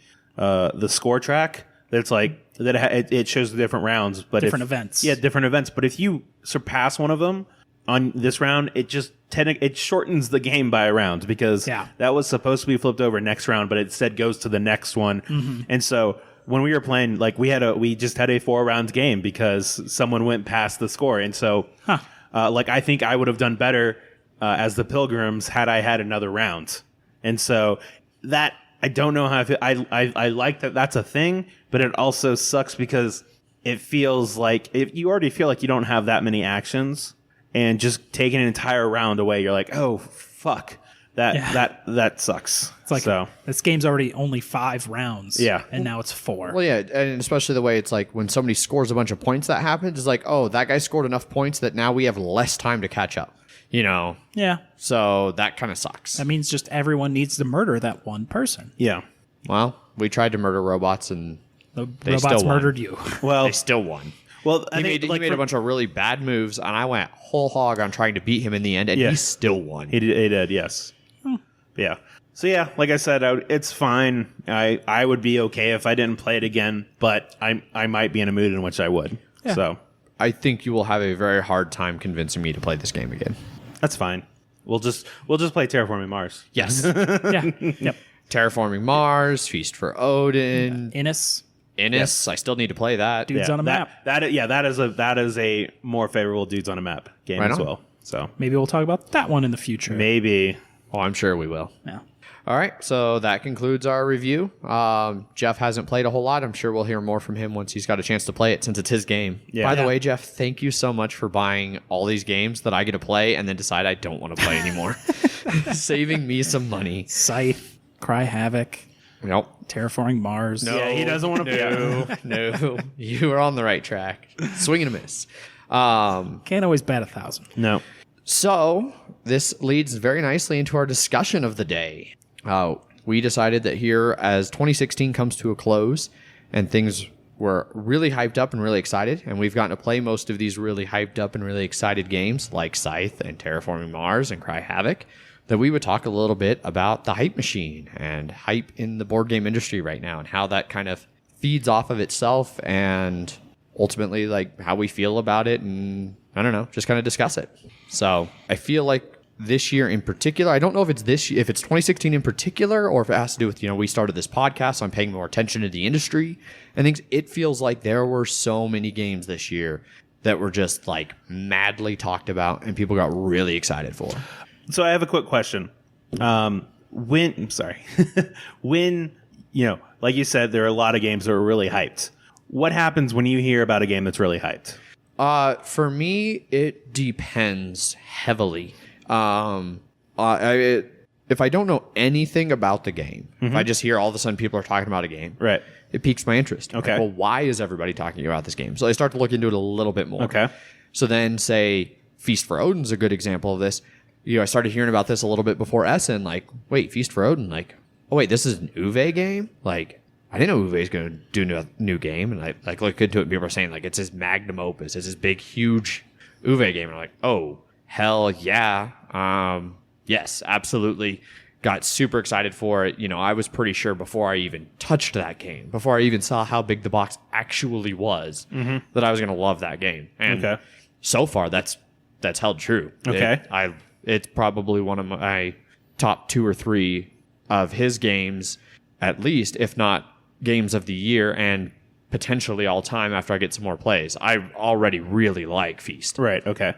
score track. That's like that it shows the different rounds, but different events. Yeah, different events. But if you surpass one of them on this round, it shortens the game by a round, because that was supposed to be flipped over next round, but it instead goes to the next one. Mm-hmm. And so when we were playing, like we just had a 4-round game because someone went past the score, and so like I think I would have done better as the Pilgrims had I had another round, and so that. I don't know how I feel. I like that that's a thing, but it also sucks because it feels like if you already feel like you don't have that many actions, and just taking an entire round away, you're like, oh fuck, that sucks. It's like so. this game's already only 5 rounds. Yeah. And now it's 4. Well, yeah, and especially the way it's like when somebody scores a bunch of points, that happens. It's like, oh, that guy scored enough points that now we have less time to catch up. You know, Yeah. so that kind of sucks. That means just everyone needs to murder that one person. Yeah. Well, we tried to murder robots and The They robots still won. murdered you. Well, they still won. well, He made a bunch of really bad moves, and I went whole hog on trying to beat him in the end, and Yeah. he still won. He did, yes. Yeah. So yeah, like I said, it's fine. I would be okay if I didn't play it again, but I might be in a mood in which I would. Yeah. So I think you will have a very hard time convincing me to play this game again. that's fine. We'll just play Terraforming Mars. Yes. Yeah. Yep. Terraforming Mars, Feast for Odin, Innis. Innis. I still need to play that. Dudes on a map. That is a more favorable dudes on a map game Right as on. well. So Maybe we'll talk about that one in the future. maybe. Oh, I'm sure we will. Yeah. All right, so that concludes our review. Jeff hasn't played a whole lot. I'm sure we'll hear more from him once he's got a chance to play it since it's his game. Yeah. By the Yeah. way, Jeff, thank you so much for buying all these games that I get to play and then decide I don't want to play anymore. Saving me some money. Scythe, Cry Havoc, Nope. Terraforming Mars. Yeah, he doesn't want to. No, you are on the right track. Swing and a miss. Can't always bat 1,000. No. So this leads very nicely into our discussion of the day. We decided that here, as 2016 comes to a close and things were really hyped up and really excited, and we've gotten to play most of these really hyped up and really excited games like Scythe and Terraforming Mars and Cry Havoc, that we would talk a little bit about the hype machine and hype in the board game industry right now and how that kind of feeds off of itself and ultimately like how we feel about it, and I don't know, just kind of discuss it. So I feel like this year in particular, I don't know if it's if it's 2016 in particular, or if it has to do with, we started this podcast, so I'm paying more attention to the industry and things. It feels like there were so many games this year that were just like madly talked about and people got really excited for. So I have a quick question. When, like you said, there are a lot of games that are really hyped. What happens when you hear about a game that's really hyped? For me, it depends heavily. If I don't know anything about the game, if I just hear all of a sudden people are talking about a game, Right. it piques my interest. Okay. Like, well, why is everybody talking about this game? So I start to look into it a little bit more. Okay. So then, say, Feast for Odin's a good example of this. I started hearing about this a little bit before Essen. Like, wait, Feast for Odin? Like, oh wait, this is an Uwe game? Like, I didn't know Uwe's going to do a new game. And I look into it and people are saying like it's his magnum opus. It's his big, huge Uwe game. And I'm like, oh, hell yeah. Yes, absolutely. Got super excited for it. I was pretty sure before I even touched that game, before I even saw how big the box actually was, that I was going to love that game. And so far, that's held true. Okay. It's probably one of my top 2 or 3 of his games, at least, if not games of the year and potentially all time after I get some more plays. I already really like Feast. Right. Okay.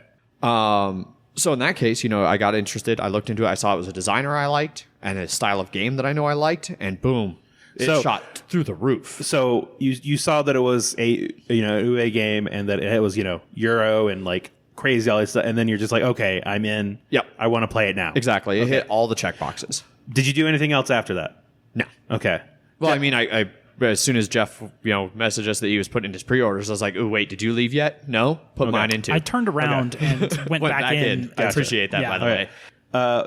So in that case, I got interested. I looked into it. I saw it was a designer I liked and a style of game that I know I liked, and boom, it shot through the roof. So you saw that it was a UA game and that it was Euro and like crazy all this stuff, and then you're just like, okay, I'm in. Yep. I want to play it now. Exactly. It hit all the check boxes. Did you do anything else after that? No. Okay. Well, I mean, I as soon as Jeff, messaged us that he was putting in his pre-orders, I was like, oh, wait, did you leave yet? No? Put mine in too. I turned around and went back in. I appreciate that, by the way.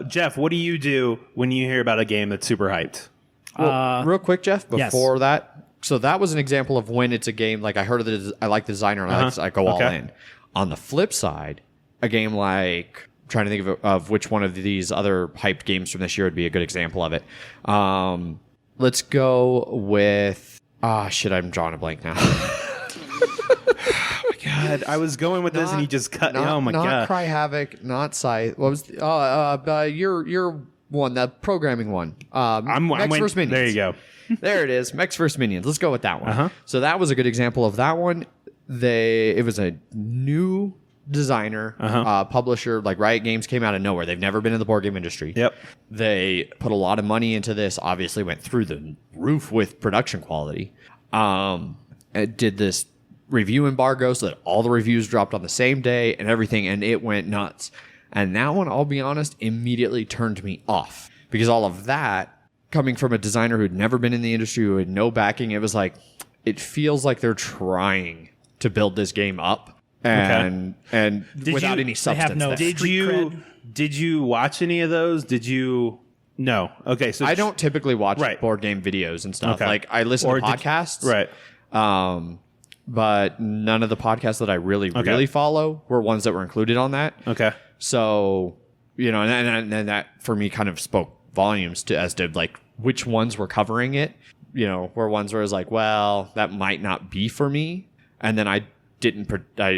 Jeff, what do you do when you hear about a game that's super hyped? Well, real quick, Jeff, yes. before that, so that was an example of when it's a game, like I heard that I like the designer and I go all in. On the flip side, a game like, I'm trying to think of which one of these other hyped games from this year would be a good example of it. Let's go with, I'm drawing a blank now. God, I was going with this and you just cut. Oh my not God. Cry Havoc, not Scythe. What was your one, the programming one? Mechs vs. Minions. There you go. There it is. Mechs vs. Minions. Let's go with that one. Uh-huh. So that was a good example of that one. It was a new designer, publisher. Like Riot Games came out of nowhere. They've never been in the board game industry. Yep. They put a lot of money into this. Obviously, went through the roof with production quality. It did this review embargo so that all the reviews dropped on the same day and everything, and it went nuts. And that one, I'll be honest, immediately turned me off because all of that coming from a designer who'd never been in the industry, who had no backing, it was like, it feels like they're trying to build this game up and without any substance. have no there. Did you watch any of those? Did you? No. Okay. So I don't typically watch board game videos and stuff. Okay. Like I listen to podcasts. Right. But none of the podcasts that I really follow were ones that were included on that. Okay. So, and that for me kind of spoke volumes as to like which ones were covering it, were ones where I was like, well, that might not be for me. And then I didn't, that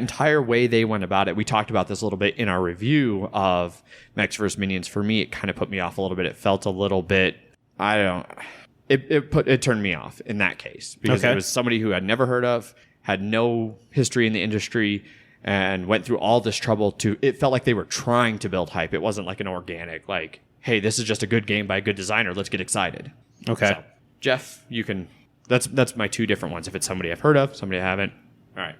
entire way they went about it. We talked about this a little bit in our review of Mechs vs. Minions. For me, it kind of put me off a little bit. It felt a little bit, it turned me off in that case because it was somebody who I'd never heard of, had no history in the industry, and went through all this trouble it felt like they were trying to build hype. It wasn't like an organic, like, hey, this is just a good game by a good designer. Let's get excited. Okay. So, Jeff, you can, that's my two different ones. If it's somebody I've heard of, somebody I haven't. All right.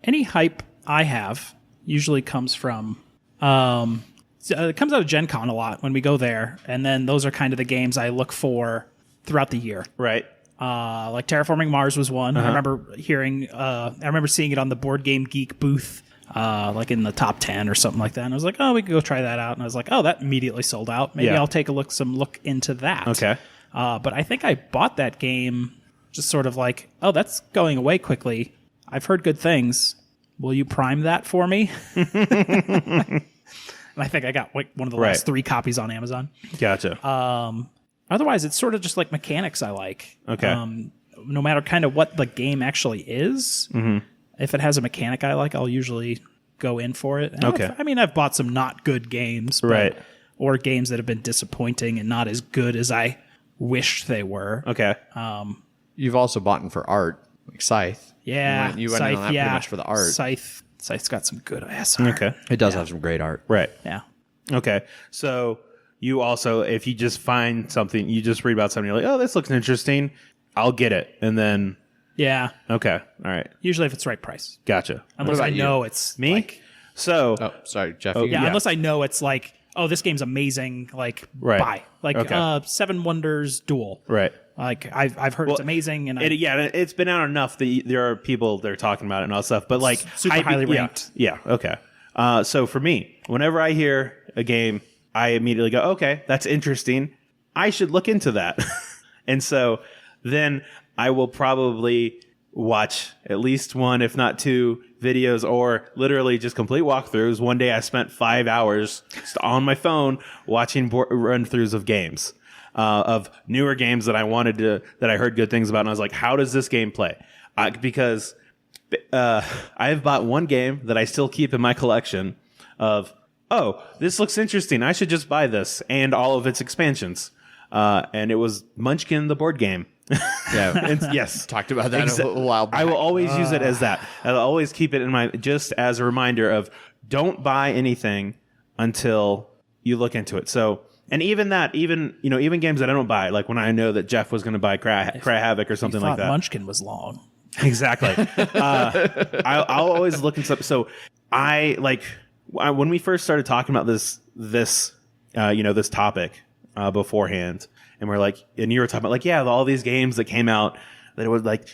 Any hype I have usually comes from, it comes out of Gen Con a lot when we go there. And then those are kind of the games I look for throughout the year. Right. Like Terraforming Mars was one. I remember seeing it on the Board Game Geek booth, like in the top 10 or something like that. And I was like, oh, we could go try that out. And I was like, oh, that immediately sold out. Maybe I'll take a look into that. Okay. But I think I bought that game just sort of like, oh, that's going away quickly. I've heard good things. Will you prime that for me? And I think I got like one of the last 3 copies on Amazon. Gotcha. Otherwise, it's sort of just like mechanics I like. Okay. No matter kind of what the game actually is, if it has a mechanic I like, I'll usually go in for it. And I've bought some not good games, or games that have been disappointing and not as good as I wished they were. Okay. You've also bought for art, like Scythe. Yeah. You went in on that pretty much for the art. Scythe's got some good SR. Okay. It does have some great art. Right. Yeah. Okay. So you also, if you just find something, you just read about something, you're like, oh, this looks interesting, I'll get it. And then, okay. All right. Usually if it's the right price. Gotcha. Unless I know it's me. like, so, oh, sorry, Jeff. unless I know it's like, oh, this game's amazing, like, buy. Like, Seven Wonders Duel. Right. Like, I've heard it's amazing. And it's been out enough that there are people that are talking about it and all that stuff, but like, super highly ranked. Yeah. Okay. So for me, whenever I hear a game, I immediately go, okay, that's interesting. I should look into that. And so then I will probably watch at least one, if not 2 videos, or literally just complete walkthroughs. One day I spent 5 hours just on my phone watching run-throughs of games, of newer games that that I heard good things about. And I was like, how does this game play? Because I've bought one game that I still keep in my collection of, oh, this looks interesting, I should just buy this and all of its expansions. And it was Munchkin, the board game. Yes. Talked about that a while back. I will always use it as that. I'll always keep it in mind just as a reminder of don't buy anything until you look into it. So, and even games that I don't buy, like when I know that Jeff was going to buy Cry Havoc or something like that. Munchkin was long. Exactly. I'll always look into stuff. So when we first started talking about this topic beforehand, and we're like, and you were talking about like, yeah, all these games that came out that it was like,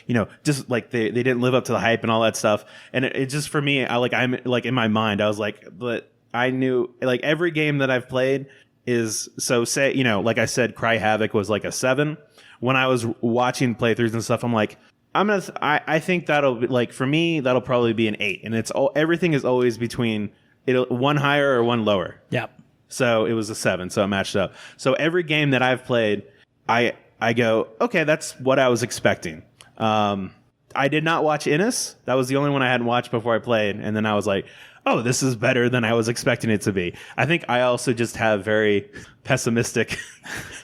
just like they didn't live up to the hype and all that stuff. And it just, for me, I'm like in my mind, I was like, but I knew like every game that I've played is, so say, like I said, Cry Havoc was like a 7. When I was watching playthroughs and stuff, I'm like, I think that'll be like, for me, that'll probably be an 8. And everything is always between one higher or one lower. Yep. So it was a 7, so it matched up. So every game that I've played, I go, okay, that's what I was expecting. I did not watch Innis. That was the only one I hadn't watched before I played. And then I was like, oh, this is better than I was expecting it to be. I think I also just have very pessimistic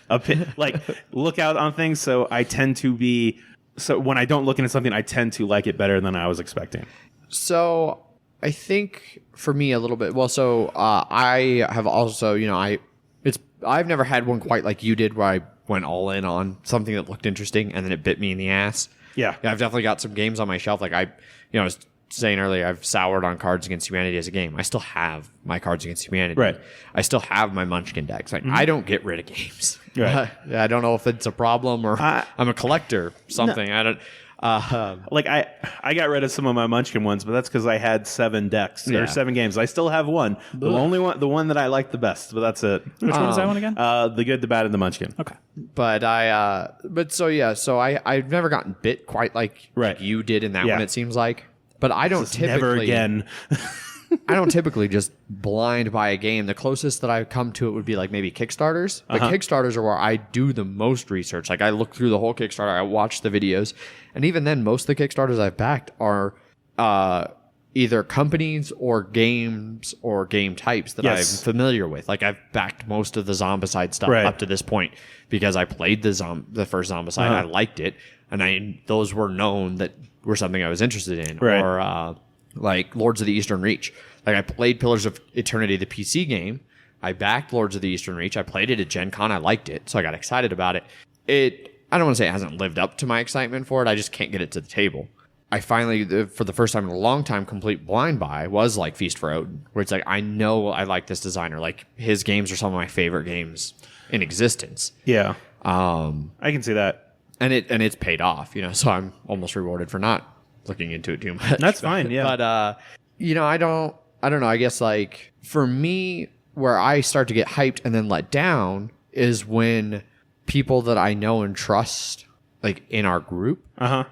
look out on things. So I tend to be So when I don't look into something, I tend to like it better than I was expecting. So I think for me a little bit. Well, so I have also, I've never had one quite like you did, where I went all in on something that looked interesting and then it bit me in the ass. Yeah. I've definitely got some games on my shelf. Like I was saying earlier, I've soured on Cards Against Humanity as a game. I still have my Cards Against Humanity. Right. I still have my Munchkin decks. Like I don't get rid of games. Right. I don't know if it's a problem or I'm a collector. Something. I don't. Like I got rid of some of my Munchkin ones, but that's because I had 7 decks Yeah. or 7 games. I still have one. The one that I like the best, but that's it. Which one is that one again? The Good, the Bad, and the Munchkin. Okay. But so I've never gotten bit quite like you did in that Yeah. one. It seems like, but I don't typically Never again. I don't typically just blind buy a game. The closest that I come to it would be like maybe Kickstarters. But Kickstarters are where I do the most research. Like I look through the whole Kickstarter, I watch the videos, and even then, most of the Kickstarters I've backed are either companies or games or game types that I'm familiar with. Like I've backed most of the Zombicide stuff up to this point because I played the first Zombicide, I liked it, and those were known that were something I was interested in. Right. Or like Lords of the Eastern Reach. Like I played Pillars of Eternity, the PC game. I backed Lords of the Eastern Reach. I played it at Gen Con. I liked it, so I got excited about it. I don't want to say it hasn't lived up to my excitement for it. I just can't get it to the table. I finally, for the first time in a long time, complete blind buy was like Feast for Odin, where it's like, I know I like this designer. Like his games are some of my favorite games in existence. Yeah. I can see that. And it's paid off, so I'm almost rewarded for not looking into it too much. That's fine, yeah. But I don't know. I guess like for me, where I start to get hyped and then let down is when people that I know and trust, like in our group,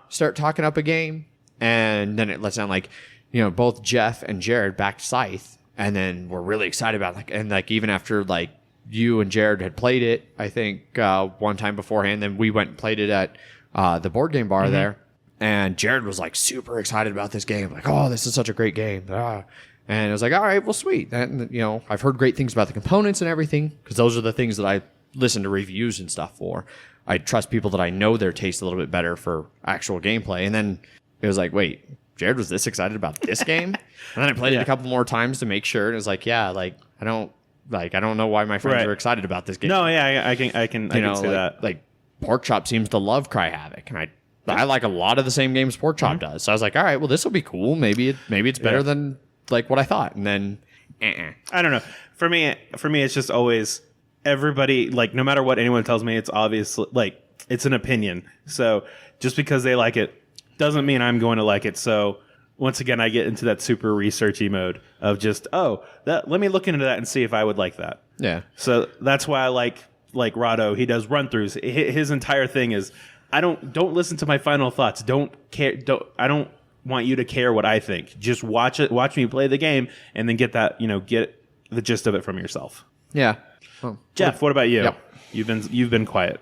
start talking up a game, and then it lets down. Like, both Jeff and Jared backed Scythe, and then we're really excited about it. And like even after like you and Jared had played it, I think one time beforehand, then we went and played it at the board game bar there. And Jared was like super excited about this game. Like, oh, this is such a great game. And it was like, all right, well, sweet. And, I've heard great things about the components and everything, because those are the things that I listen to reviews and stuff for. I trust people that I know their taste a little bit better for actual gameplay. And then it was like, wait, Jared was this excited about this game? And then I played it a couple more times to make sure. And it was like, yeah, like, I don't know why my friends are excited about this game. No, yeah, I can see that. Like, Porkchop seems to love Cry Havoc, and I like a lot of the same games Porkchop does. So I was like, all right, well, this will be cool. Maybe it's better than like what I thought. And then, I don't know. For me, it's just always everybody. Like, no matter what anyone tells me, it's obviously like it's an opinion. So just because they like it doesn't mean I'm going to like it. So once again, I get into that super researchy mode of just let me look into that and see if I would like that. yeah. So that's why I like Rado. He does run throughs. His entire thing is, don't listen to my final thoughts. Don't care. I don't want you to care what I think. Just watch me play the game and then get that, get the gist of it from yourself. Yeah. Well, Jeff, what about you? Yep. You've been quiet.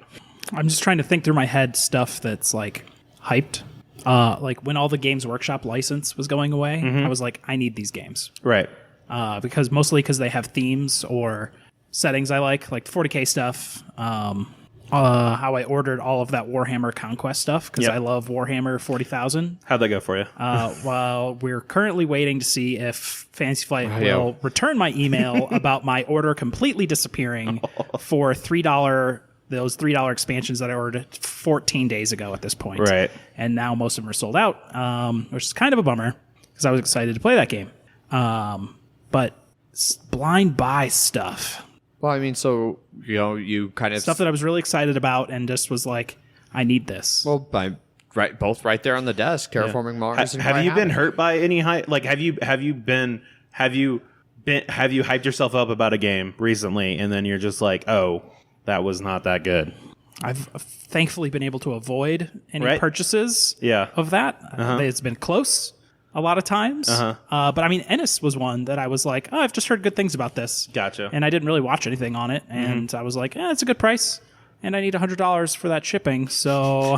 I'm just trying to think through my head stuff that's like hyped. Like when all the Games Workshop license was going away, I was like, I need these games. Right. Because they have themes or settings I like 40K stuff. How I ordered all of that Warhammer Conquest stuff because I love Warhammer 40,000. How'd that go for you? Well, we're currently waiting to see if Fantasy Flight will return my email about my order completely disappearing for those $3 expansions that I ordered 14 days ago at this point. Right. And now most of them are sold out, which is kind of a bummer because I was excited to play that game. But blind buy stuff. Well, I mean, so, you kind of... Stuff that I was really excited about and just was like, I need this. Well, both right there on the desk, Terraforming Mars. And Have you been hurt by any hype? Like, have you hyped yourself up about a game recently, and then you're just like, oh, that was not that good? I've thankfully been able to avoid any purchases of that. It's been close a lot of times. But I mean, Ennis was one that I was like, oh, I've just heard good things about this. Gotcha. And I didn't really watch anything on it. And I was like, it's a good price. And I need $100 for that shipping. So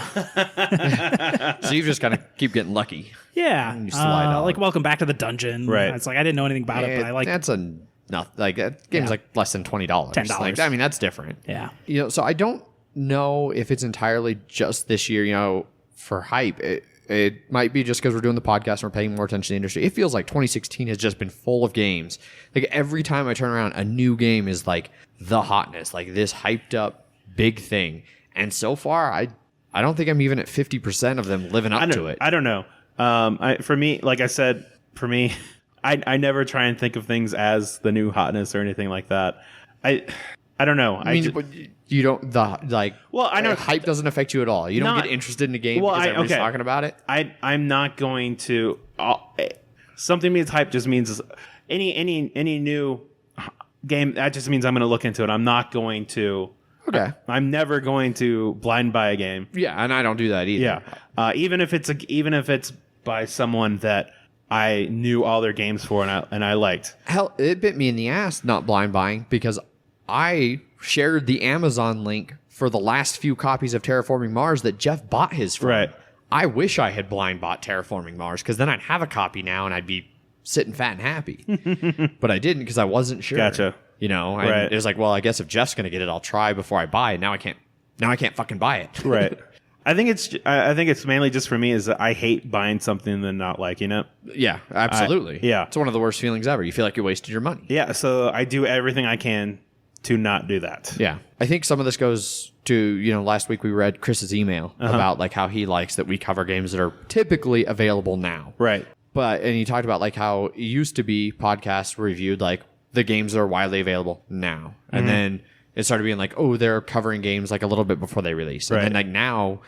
So you just kind of keep getting lucky. yeah. You slide on. Like Welcome Back to the Dungeon. Right. It's like, I didn't know anything about it, but I like That's that game's like less than $20. $10. Like, I mean, that's different. Yeah. So I don't know if it's entirely just this year, for hype. It might be just because we're doing the podcast and we're paying more attention to the industry. It feels like 2016 has just been full of games. Like every time I turn around, a new game is like the hotness, like this hyped up big thing. And so far, I don't think I'm even at 50% of them living up to it. I don't know. For me, like I said, I never try and think of things as the new hotness or anything like that. I don't know. I mean, but you don't Well, I know hype doesn't affect you at all. You don't get interested in the game because everybody's talking about it. I'm not going to. Something means hype just means any new game. That just means I'm going to look into it. I'm not going to. Okay. I'm never going to blind buy a game. Yeah, and I don't do that either. Yeah. Even if it's by someone that I knew all their games for and I liked. Hell, it bit me in the ass not blind buying because I shared the Amazon link for the last few copies of Terraforming Mars that Jeff bought his from. Right. I wish I had blind bought Terraforming Mars because then I'd have a copy now and I'd be sitting fat and happy. But I didn't because I wasn't sure. Gotcha. You know, and Right. it was like, well, I guess if Jeff's going to get it, I'll try before I buy it. Now I can't fucking buy it. Right. I think it's mainly just for me is that I hate buying something and then not liking it. Yeah, absolutely. Yeah. It's one of the worst feelings ever. You feel like you wasted your money. Yeah, so I do everything I can to not do that. Yeah. I think some of this goes to, last week we read Chris's email about like how he likes that we cover games that are typically available now. Right. And he talked about like how it used to be podcasts reviewed like the games that are widely available now. And then it started being like, oh, they're covering games like a little bit before they release. And Right. then like now,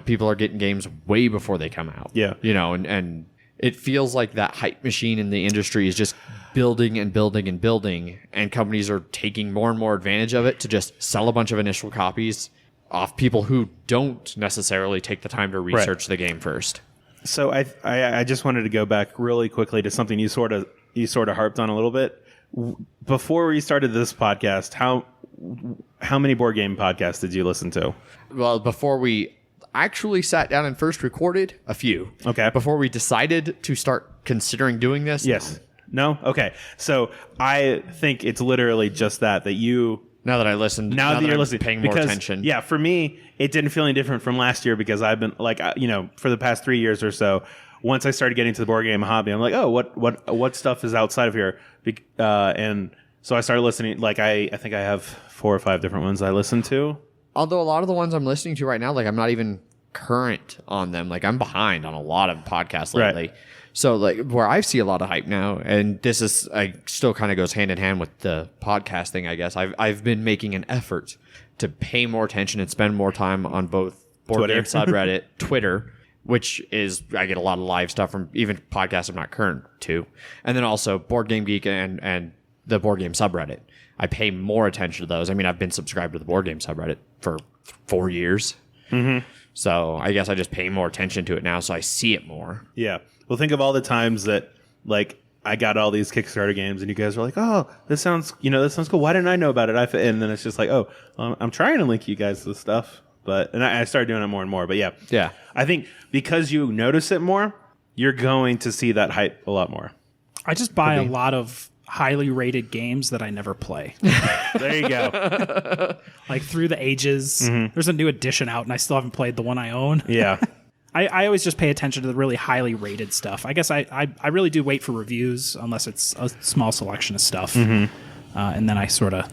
people are getting games way before they come out. Yeah. And it feels like that hype machine in the industry is just building and building and building. And companies are taking more and more advantage of it to just sell a bunch of initial copies off people who don't necessarily take the time to research the game first. So I just wanted to go back really quickly to something you sort of harped on a little bit. Before we started this podcast, how many board game podcasts did you listen to? Well, before we actually sat down and first recorded, a few. Okay. Before we decided to start considering doing this. Yes. No? Okay. So I think it's literally just that you... Now that I listened, Now that you're I'm listening, paying more attention. Yeah, for me, it didn't feel any different from last year because I've been like, for the past 3 years or so, once I started getting to the board game hobby, I'm like, oh, what stuff is outside of here? And so I started listening. Like I think I have 4 or 5 different ones I listen to. Although a lot of the ones I'm listening to right now, like I'm not even current on them. Like I'm behind on a lot of podcasts lately. Right. So like where I see a lot of hype now, and this is still kind of goes hand in hand with the podcast thing, I guess. I've been making an effort to pay more attention and spend more time on both board Twitter. game subreddit, Twitter, which is I get a lot of live stuff from even podcasts I'm not current to, and then also Board Game Geek and the board game subreddit. I pay more attention to those. I mean, I've been subscribed to the board game subreddit for 4 years. Mm-hmm. So I guess I just pay more attention to it now, so I see it more. Yeah. Well, think of all the times that like I got all these Kickstarter games, and you guys were like, "Oh, this sounds cool. Why didn't I know about it?" And then it's just like, "Oh, I'm trying to link you guys to this stuff," and I started doing it more and more. But yeah, I think because you notice it more, you're going to see that hype a lot more. I just buy a lot of highly rated games that I never play. There you go. Like through the ages, there's a new edition out, and I still haven't played the one I own. Yeah. I always just pay attention to the really highly rated stuff. I guess I really do wait for reviews unless it's a small selection of stuff. And then I sort of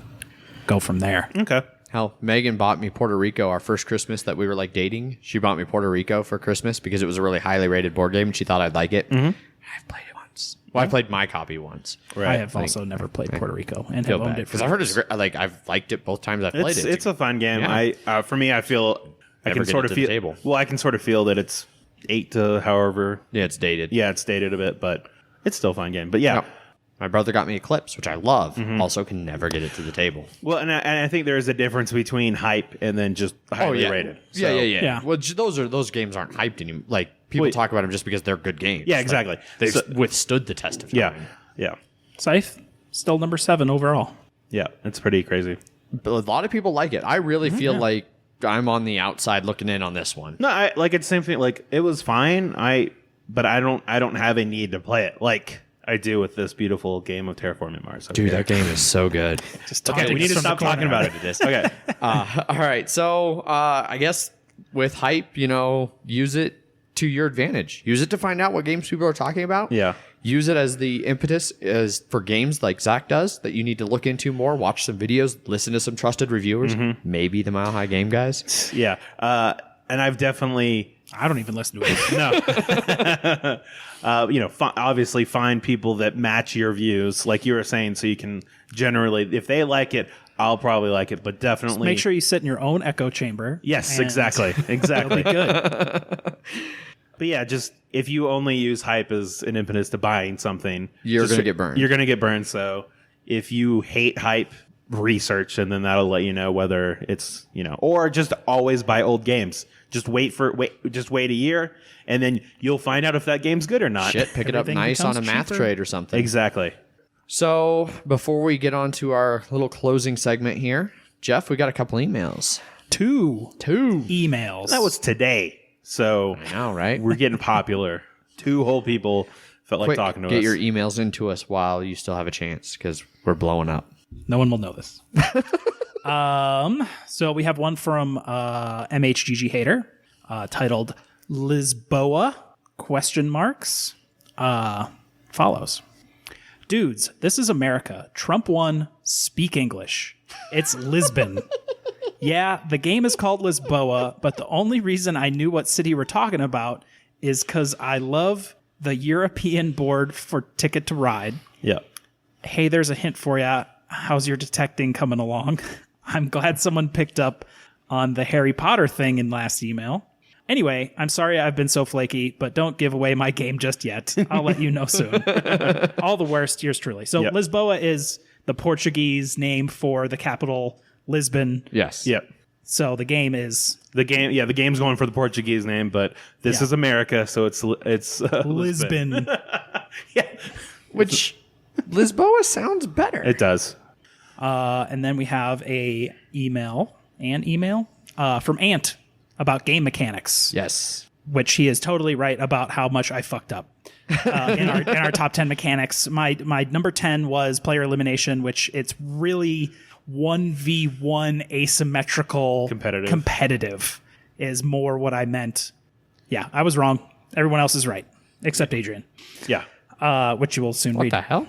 go from there. Okay. Hell, Megan bought me Puerto Rico our first Christmas that we were like dating. She bought me Puerto Rico for Christmas because it was a really highly rated board game and she thought I'd like it. I've played it once. Well, I played my copy once. Right. I have also never played Puerto Rico and Feel have owned bad it because I've heard it's great. Like I've liked it both times I've played it. It's a fun game. Yeah. For me, I feel I Never can get sort it of to the feel. table. Well, I can sort of feel that it's 8 to however. Yeah, it's dated. Yeah, it's dated a bit, but it's still a fun game. But yeah. No. My brother got me Eclipse, which I love. Also can never get it to the table. Well, and I think there's a difference between hype and then just highly rated. So, Yeah. Well, those games aren't hyped anymore. Like people Wait. talk about them just because they're good games. Yeah, Like, exactly. they've So- withstood the test of time. Yeah. Scythe, still number 7 overall. Yeah. It's pretty crazy. But a lot of people like it. I really feel like I'm on the outside looking in on this one. No, I like it's the same thing. Like it was fine. But I don't have a need to play it like I do with this beautiful game of Terraforming Mars. Dude, that game is so good. Just Okay, we need to stop talking about it. It is. Okay. All right. So I guess with hype, use it to your advantage. Use it to find out what games people are talking about. Yeah. Use it as the impetus as for games like Zach does that you need to look into more, watch some videos, listen to some trusted reviewers, maybe the Mile High Game guys. Yeah. And I've definitely... I don't even listen to it. No. Obviously find people that match your views, like you were saying, so you can generally, if they like it, I'll probably like it, but definitely... Just make sure you sit in your own echo chamber. Yes, exactly. It'll be good. But yeah, just if you only use hype as an impetus to buying something, You're going to get burned. You're going to get burned. So if you hate hype, research, and then that'll let you know whether it's, or just always buy old games. Just wait a year, and then you'll find out if that game's good or not. Shit, pick it up Everything nice on a becomes math cheaper. trade or something. Exactly. So before we get on to our little closing segment here, Jeff, we got a couple emails. Two Two. emails. That was today. So I know, right? we're getting popular. 2 whole people felt like Quick, talking to get us. your emails into us while you still have a chance because we're blowing up. No one will know this. So we have one from MHGG Hater titled Lisboa ? Follows. Dudes, this is America. Trump won. Speak English. It's Lisbon. Yeah, the game is called Lisboa, but the only reason I knew what city we're talking about is because I love the European board for Ticket to Ride. Yeah. Hey, there's a hint for you. How's your detecting coming along? I'm glad someone picked up on the Harry Potter thing in last email. Anyway, I'm sorry I've been so flaky, but don't give away my game just yet. I'll let you know soon. All the worst, yours truly. So Yep. Lisboa is the Portuguese name for the capital, Lisbon. Yes. Yep. So the game is The game's going for the Portuguese name, but this Yeah. is America, so it's Lisbon. Yeah, Which Lisboa sounds better. it does. And then we have an email from Ant about game mechanics. Yes. Which he is totally right about how much I fucked up in our top 10 mechanics. My number 10 was player elimination, which it's really 1v1 asymmetrical competitive is more what I meant. Yeah, I was wrong. Everyone else is right, except Adrian, Yeah. which you will soon What read. the hell?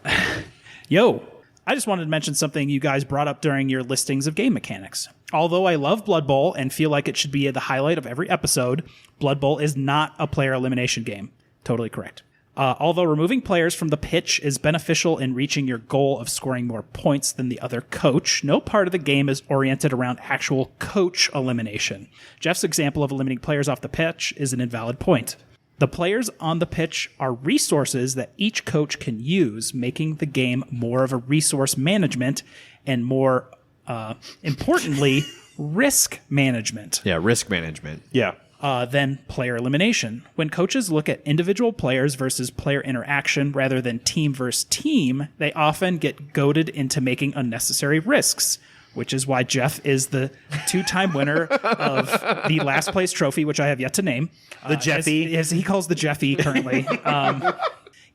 Yo, I just wanted to mention something you guys brought up during your listings of game mechanics. Although I love Blood Bowl and feel like it should be the highlight of every episode, Blood Bowl is not a player elimination game. Totally correct. Although removing players from the pitch is beneficial in reaching your goal of scoring more points than the other coach, no part of the game is oriented around actual coach elimination. Jeff's example of eliminating players off the pitch is an invalid point. The players on the pitch are resources that each coach can use, making the game more of a resource management and more importantly, risk management. Yeah, risk management. Yeah. Than player elimination. When coaches look at individual players versus player interaction rather than team versus team, they often get goaded into making unnecessary risks, which is why Jeff is the 2-time winner of the last place trophy, which I have yet to name. The Jeffy. As he calls the Jeffy currently.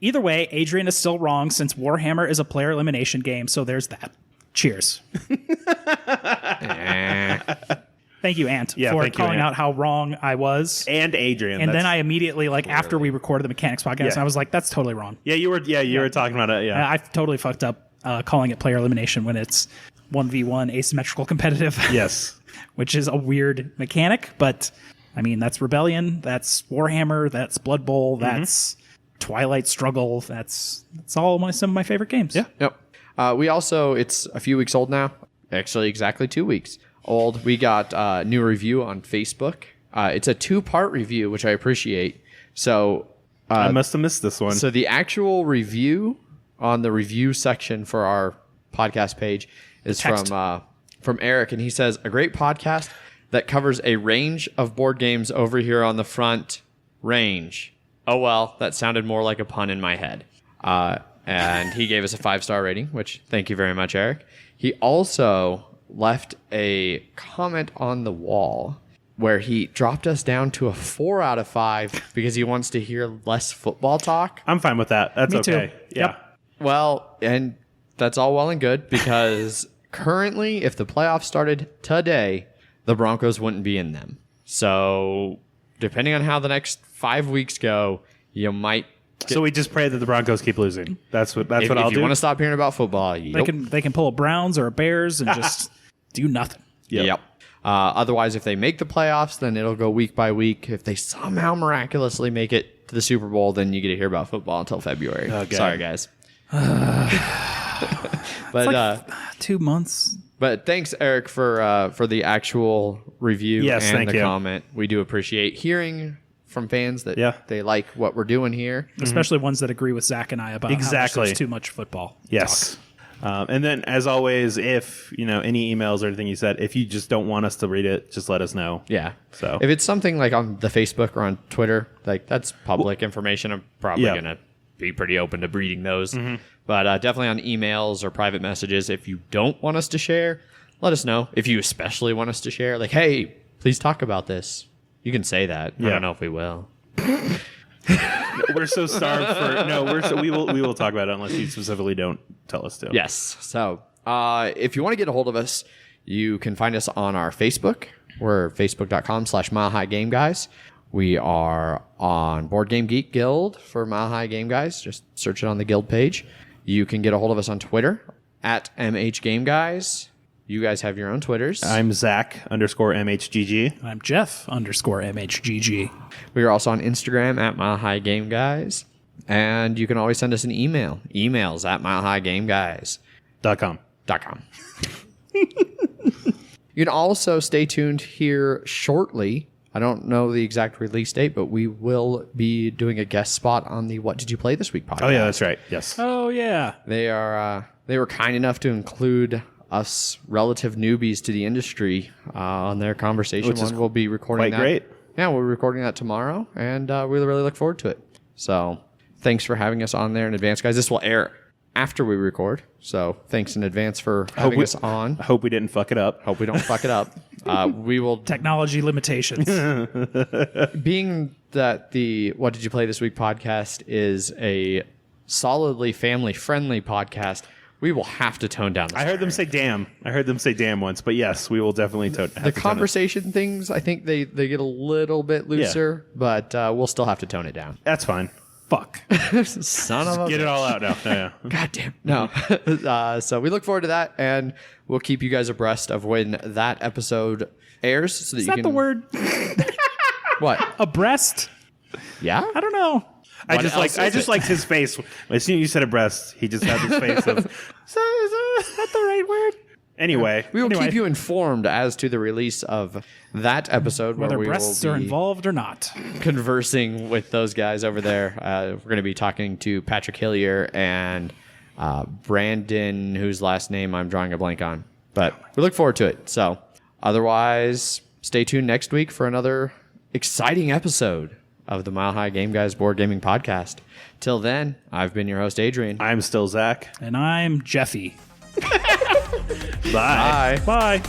Either way, Adrian is still wrong since Warhammer is a player elimination game, so there's that. Cheers. Thank you, Ant, Yeah, for thank you, calling Ant. out how wrong I was. And Adrian. And then I immediately, after we recorded the mechanics podcast, I was like, that's totally wrong. Yeah, you were talking about it. Yeah. I totally fucked up calling it player elimination when it's 1v1 asymmetrical competitive. Yes. Which is a weird mechanic, but I mean, that's Rebellion, that's Warhammer, that's Blood Bowl, that's Twilight Struggle, that's all some of my favorite games. Yeah. Yep. We also, it's a few weeks old now. Actually, exactly 2 weeks old. We got a new review on Facebook. It's a 2-part review, which I appreciate. So I must have missed this one. So the actual review on the review section for our podcast page is from Eric, and he says, a great podcast that covers a range of board games over here on the front range. Oh, well, that sounded more like a pun in my head. And he gave us a 5-star rating, which thank you very much, Eric. He also left a comment on the wall where he dropped us down to a 4 out of 5 because he wants to hear less football talk. I'm fine with that. That's Me too. okay. Yeah. Yep. Well, and that's all well and good because currently, if the playoffs started today, the Broncos wouldn't be in them. So depending on how the next 5 weeks go, you might. So we just pray that the Broncos keep losing. That's what I'll If do. you want to stop hearing about football, They can pull a Browns or a Bears and just do nothing. Yep. Otherwise, if they make the playoffs, then it'll go week by week. If they somehow miraculously make it to the Super Bowl, then you get to hear about football until February. Oh, God. Sorry, guys. But Like 2 months. but thanks, Eric, for the actual review Yes, and thank the you. comment. We do appreciate hearing from fans that Yeah. they like what we're doing here. Especially ones that agree with Zach and I about how much Exactly. there's too much football. Yes. And then, as always, if any emails or anything you said, if you just don't want us to read it, just let us know. Yeah. So- if it's something like on the Facebook or on Twitter, like that's public information, I'm probably Yeah. going to be pretty open to reading those. But definitely on emails or private messages, if you don't want us to share, let us know. If you especially want us to share, like, hey, please talk about this. You can say that. I Yeah. don't know if we will. We're so starved for we will talk about it unless you specifically don't tell us to. Yes. So if you want to get a hold of us, you can find us on our Facebook. We're facebook.com/Mile High Game Guys. We are on Board Game Geek Guild for Mile High Game Guys. Just search it on the guild page. You can get a hold of us on Twitter at MH Game Guys. You guys have your own Twitters. I'm Zach_MHGG. I'm Jeff_MHGG. We are also on Instagram at Mile High Game Guys. And you can always send us an email. Emails at milehighgameguys.com. .com. You can also stay tuned here shortly. I don't know the exact release date, but we will be doing a guest spot on the What Did You Play This Week podcast. Oh, yeah, that's right. Yes. Oh, yeah. They were kind enough to include us relative newbies to the industry on their conversation. Which is We'll be recording quite that. great. Yeah, we're recording that tomorrow, and we really look forward to it. So thanks for having us on there in advance, guys. This will air after we record, so thanks in advance for having us on. I hope we didn't fuck it up. Hope we don't fuck it up. We will, Technology limitations. being that the What Did You Play This Week podcast is a solidly family-friendly podcast, we will have to tone down the I heard them say damn. I heard them say damn once, but yes, we will definitely have to tone it. conversation things. I think they get a little bit looser, but we'll still have to tone it down. That's fine. Fuck. Son of a Get it all out now. Yeah. God damn. No. So we look forward to that, and we'll keep you guys abreast of when that episode airs. So that Is you that can, the word? What? Abreast? Yeah? I don't know. I What just else like is it? liked his face. As soon as you said a breast, he just had this face of Is that the right word? anyway. We will Anyway. keep you informed as to the release of that episode, Whether where we breasts will are be involved or not. conversing with those guys over there. We're going to be talking to Patrick Hillier and Brandon, whose last name I'm drawing a blank on. But we look forward to it. So otherwise, stay tuned next week for another exciting episode of the Mile High Game Guys Board Gaming Podcast. Till then, I've been your host, Adrian. I'm still Zach. And I'm Jeffy. Bye. Bye. Bye.